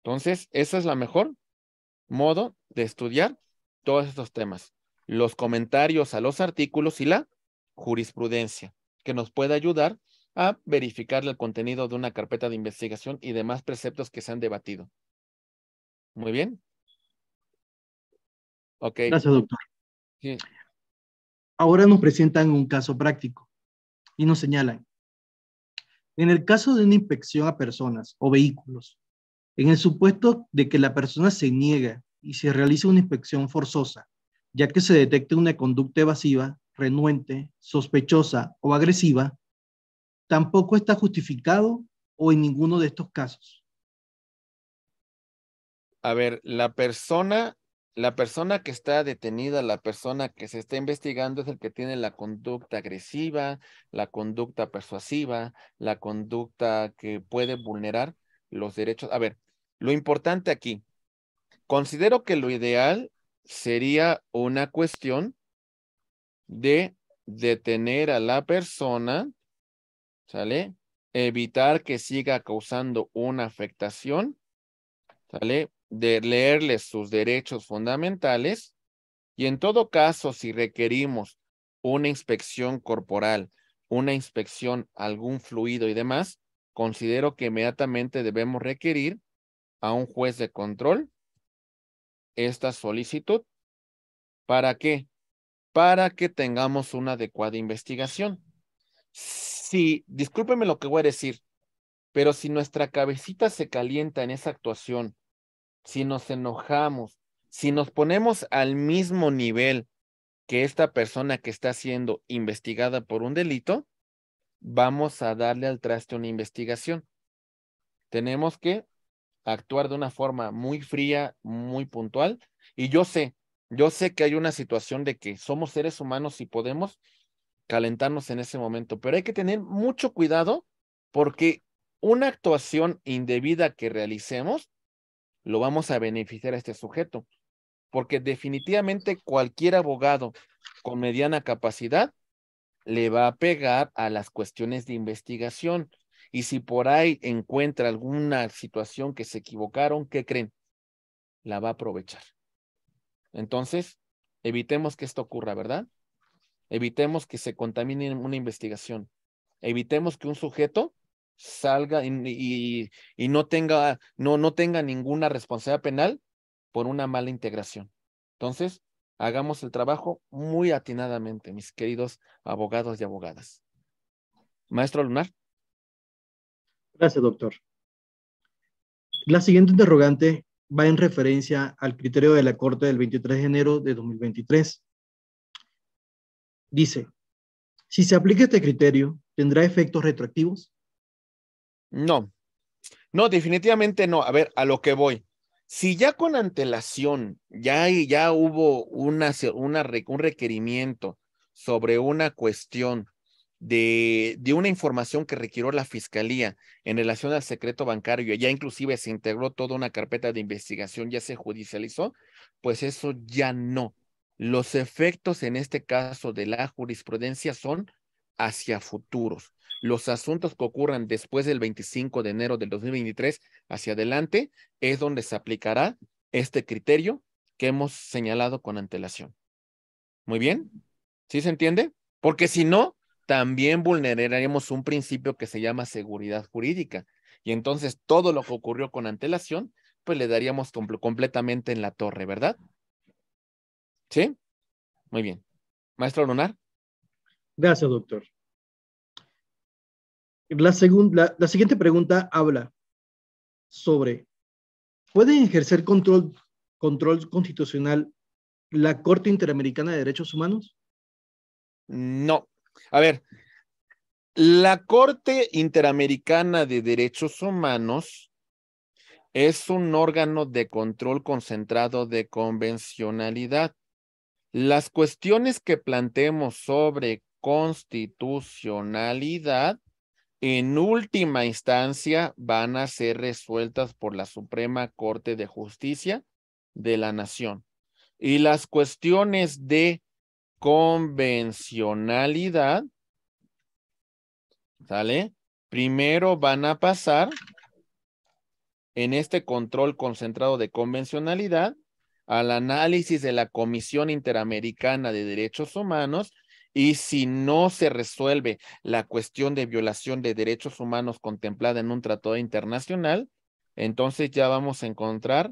Entonces, esa es la mejor modo de estudiar todos estos temas. Los comentarios a los artículos y la jurisprudencia, que nos puede ayudar a verificar el contenido de una carpeta de investigación y demás preceptos que se han debatido. Muy bien. Ok. Gracias, doctor. Sí. Ahora nos presentan un caso práctico y nos señalan, en el caso de una inspección a personas o vehículos, en el supuesto de que la persona se niega y se realiza una inspección forzosa, ya que se detecte una conducta evasiva, renuente, sospechosa o agresiva, tampoco está justificado o en ninguno de estos casos. A ver, la persona que está detenida, la persona que se está investigando es el que tiene la conducta agresiva, la conducta persuasiva, la conducta que puede vulnerar los derechos. A ver, lo importante aquí, considero que lo ideal sería una cuestión de detener a la persona, ¿sale? Evitar que siga causando una afectación, ¿sale? De leerles sus derechos fundamentales y en todo caso, si requerimos una inspección corporal, una inspección, algún fluido y demás, considero que inmediatamente debemos requerir a un juez de control esta solicitud. ¿Para qué? Para que tengamos una adecuada investigación. Sí, discúlpeme lo que voy a decir, pero si nuestra cabecita se calienta en esa actuación, si nos enojamos, si nos ponemos al mismo nivel que esta persona que está siendo investigada por un delito, vamos a darle al traste una investigación. Tenemos que actuar de una forma muy fría, muy puntual. Y yo sé que hay una situación de que somos seres humanos y podemos calentarnos en ese momento, pero hay que tener mucho cuidado porque una actuación indebida que realicemos lo vamos a beneficiar a este sujeto, porque definitivamente cualquier abogado con mediana capacidad le va a pegar a las cuestiones de investigación. Y si por ahí encuentra alguna situación que se equivocaron, ¿qué creen? La va a aprovechar. Entonces, evitemos que esto ocurra, ¿verdad? Evitemos que se contamine una investigación. Evitemos que un sujeto salga y no tenga, no tenga ninguna responsabilidad penal por una mala integración. Entonces, hagamos el trabajo muy atinadamente, mis queridos abogados y abogadas. Maestro Lunar. Gracias, doctor. La siguiente interrogante va en referencia al criterio de la Corte del 23 de enero de 2023. Dice, si se aplica este criterio, ¿tendrá efectos retroactivos? No, no, definitivamente no. A ver, a lo que voy. Si ya con antelación ya hubo un requerimiento sobre una cuestión de una información que requirió la fiscalía en relación al secreto bancario, ya inclusive se integró toda una carpeta de investigación, ya se judicializó, pues eso ya no. Los efectos en este caso de la jurisprudencia son hacia futuros. Los asuntos que ocurran después del 25 de enero del 2023 hacia adelante es donde se aplicará este criterio que hemos señalado con antelación. Muy bien, ¿sí se entiende? Porque si no, también vulneraríamos un principio que se llama seguridad jurídica. Y entonces todo lo que ocurrió con antelación, pues le daríamos completamente en la torre, ¿verdad? ¿Sí? Muy bien. Maestro Lunar. Gracias, doctor. La siguiente pregunta habla sobre, ¿puede ejercer control constitucional la Corte Interamericana de Derechos Humanos? No. A ver, la Corte Interamericana de Derechos Humanos es un órgano de control concentrado de convencionalidad. Las cuestiones que planteemos sobre constitucionalidad, en última instancia, van a ser resueltas por la Suprema Corte de Justicia de la Nación. Y las cuestiones de convencionalidad, ¿sale? Primero van a pasar en este control concentrado de convencionalidad al análisis de la Comisión Interamericana de Derechos Humanos y si no se resuelve la cuestión de violación de derechos humanos contemplada en un tratado internacional, entonces ya vamos a encontrar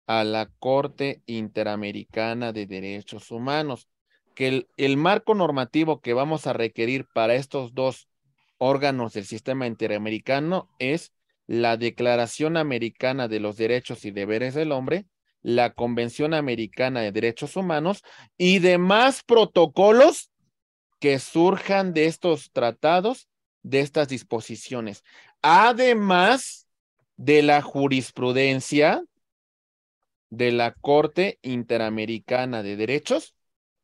a la Corte Interamericana de Derechos Humanos, que el marco normativo que vamos a requerir para estos dos órganos del sistema interamericano es la Declaración Americana de los Derechos y Deberes del Hombre, la Convención Americana de Derechos Humanos y demás protocolos que surjan de estos tratados, de estas disposiciones. Además de la jurisprudencia de la Corte Interamericana de Derechos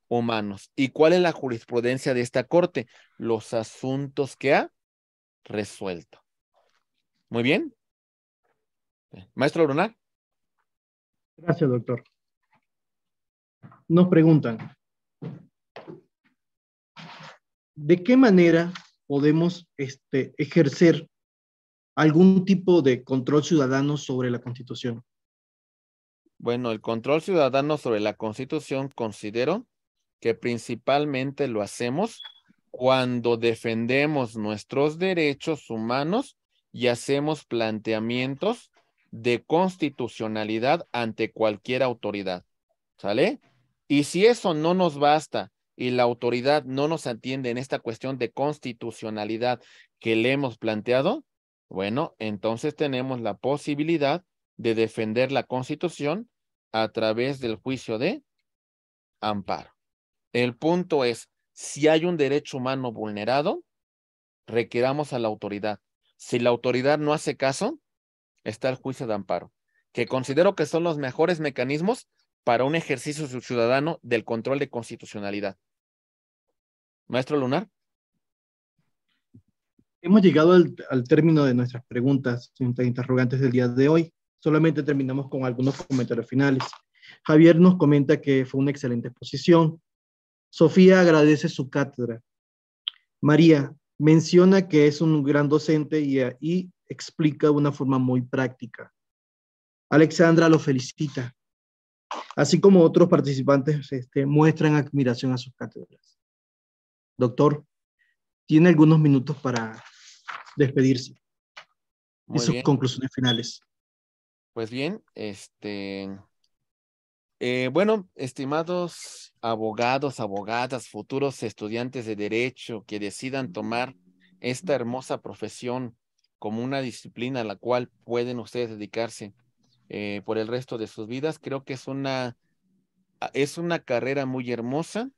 Humanos. ¿Y cuál es la jurisprudencia de esta Corte? Los asuntos que ha resuelto. Muy bien. Maestro Lunar. Gracias, doctor. Nos preguntan, ¿de qué manera podemos ejercer algún tipo de control ciudadano sobre la Constitución? Bueno, el control ciudadano sobre la Constitución considero que principalmente lo hacemos cuando defendemos nuestros derechos humanos y hacemos planteamientos de constitucionalidad ante cualquier autoridad. ¿Sale? Y si eso no nos basta y la autoridad no nos atiende en esta cuestión de constitucionalidad que le hemos planteado, bueno, entonces tenemos la posibilidad de defender la Constitución a través del juicio de amparo. El punto es, si hay un derecho humano vulnerado, requiramos a la autoridad. Si la autoridad no hace caso, está el juicio de amparo, que considero que son los mejores mecanismos para un ejercicio ciudadano del control de constitucionalidad. Maestro Lunar. Hemos llegado al término de nuestras preguntas e interrogantes del día de hoy. Solamente terminamos con algunos comentarios finales. Javier nos comenta que fue una excelente exposición. Sofía agradece su cátedra. María menciona que es un gran docente y explica de una forma muy práctica. Alexandra lo felicita, así como otros participantes muestran admiración a sus cátedras. Doctor, tiene algunos minutos para despedirse y Muy sus bien. conclusiones finales. Pues bien, bueno, estimados abogados, abogadas, futuros estudiantes de derecho que decidan tomar esta hermosa profesión como una disciplina a la cual pueden ustedes dedicarse por el resto de sus vidas, creo que es una carrera muy hermosa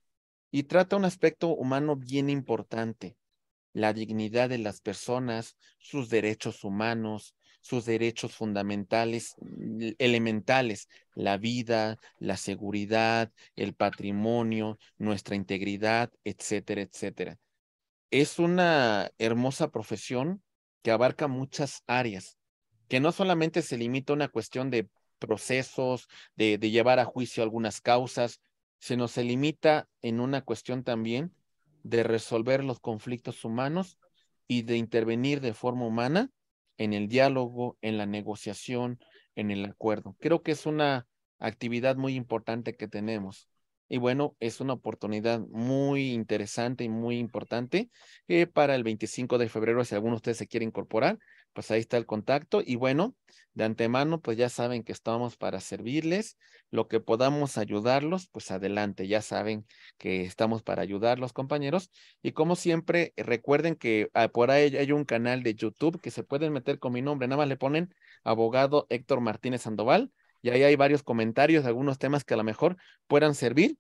y trata un aspecto humano bien importante, la dignidad de las personas, sus derechos humanos, sus derechos fundamentales, elementales, la vida, la seguridad, el patrimonio, nuestra integridad, etcétera, etcétera. Es una hermosa profesión que abarca muchas áreas, que no solamente se limita a una cuestión de procesos, de llevar a juicio algunas causas, sino se limita en una cuestión también de resolver los conflictos humanos y de intervenir de forma humana en el diálogo, en la negociación, en el acuerdo. Creo que es una actividad muy importante que tenemos. Y bueno, es una oportunidad muy interesante y muy importante para el 25 de febrero, si alguno de ustedes se quiere incorporar, pues ahí está el contacto. Y bueno, de antemano, pues ya saben que estamos para servirles. Lo que podamos ayudarlos, pues adelante. Ya saben que estamos para ayudarlos, compañeros. Y como siempre, recuerden que por ahí hay un canal de YouTube que se pueden meter con mi nombre. Nada más le ponen abogado Héctor Martínez Sandoval. Y ahí hay varios comentarios de algunos temas que a lo mejor puedan servir.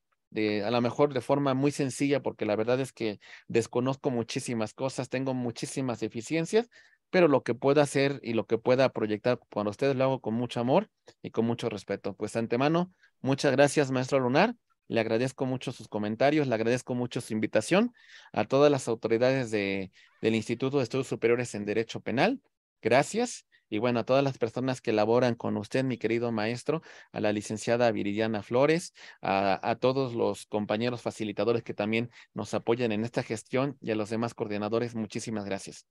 A lo mejor de forma muy sencilla, porque la verdad es que desconozco muchísimas cosas, tengo muchísimas deficiencias, pero lo que pueda hacer y lo que pueda proyectar para ustedes lo hago con mucho amor y con mucho respeto. Pues de antemano, muchas gracias, maestro Lunar. Le agradezco mucho sus comentarios, le agradezco mucho su invitación a todas las autoridades del Instituto de Estudios Superiores en Derecho Penal. Gracias. Y bueno, a todas las personas que laboran con usted, mi querido maestro, a la licenciada Viridiana Flores, a todos los compañeros facilitadores que también nos apoyan en esta gestión y a los demás coordinadores, muchísimas gracias.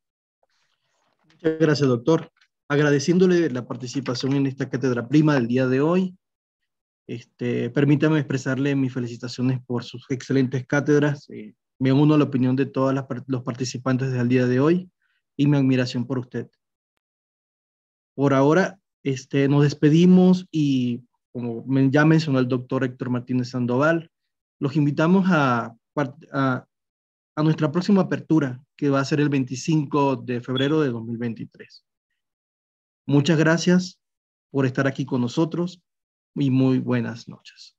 Muchas gracias, doctor. Agradeciéndole la participación en esta cátedra prima del día de hoy. Permítame expresarle mis felicitaciones por sus excelentes cátedras. Me uno a la opinión de todos los participantes del día de hoy y mi admiración por usted. Por ahora, nos despedimos y, como ya mencionó el doctor Héctor Martínez Sandoval, los invitamos a nuestra próxima apertura, que va a ser el 25 de febrero de 2023. Muchas gracias por estar aquí con nosotros y muy buenas noches.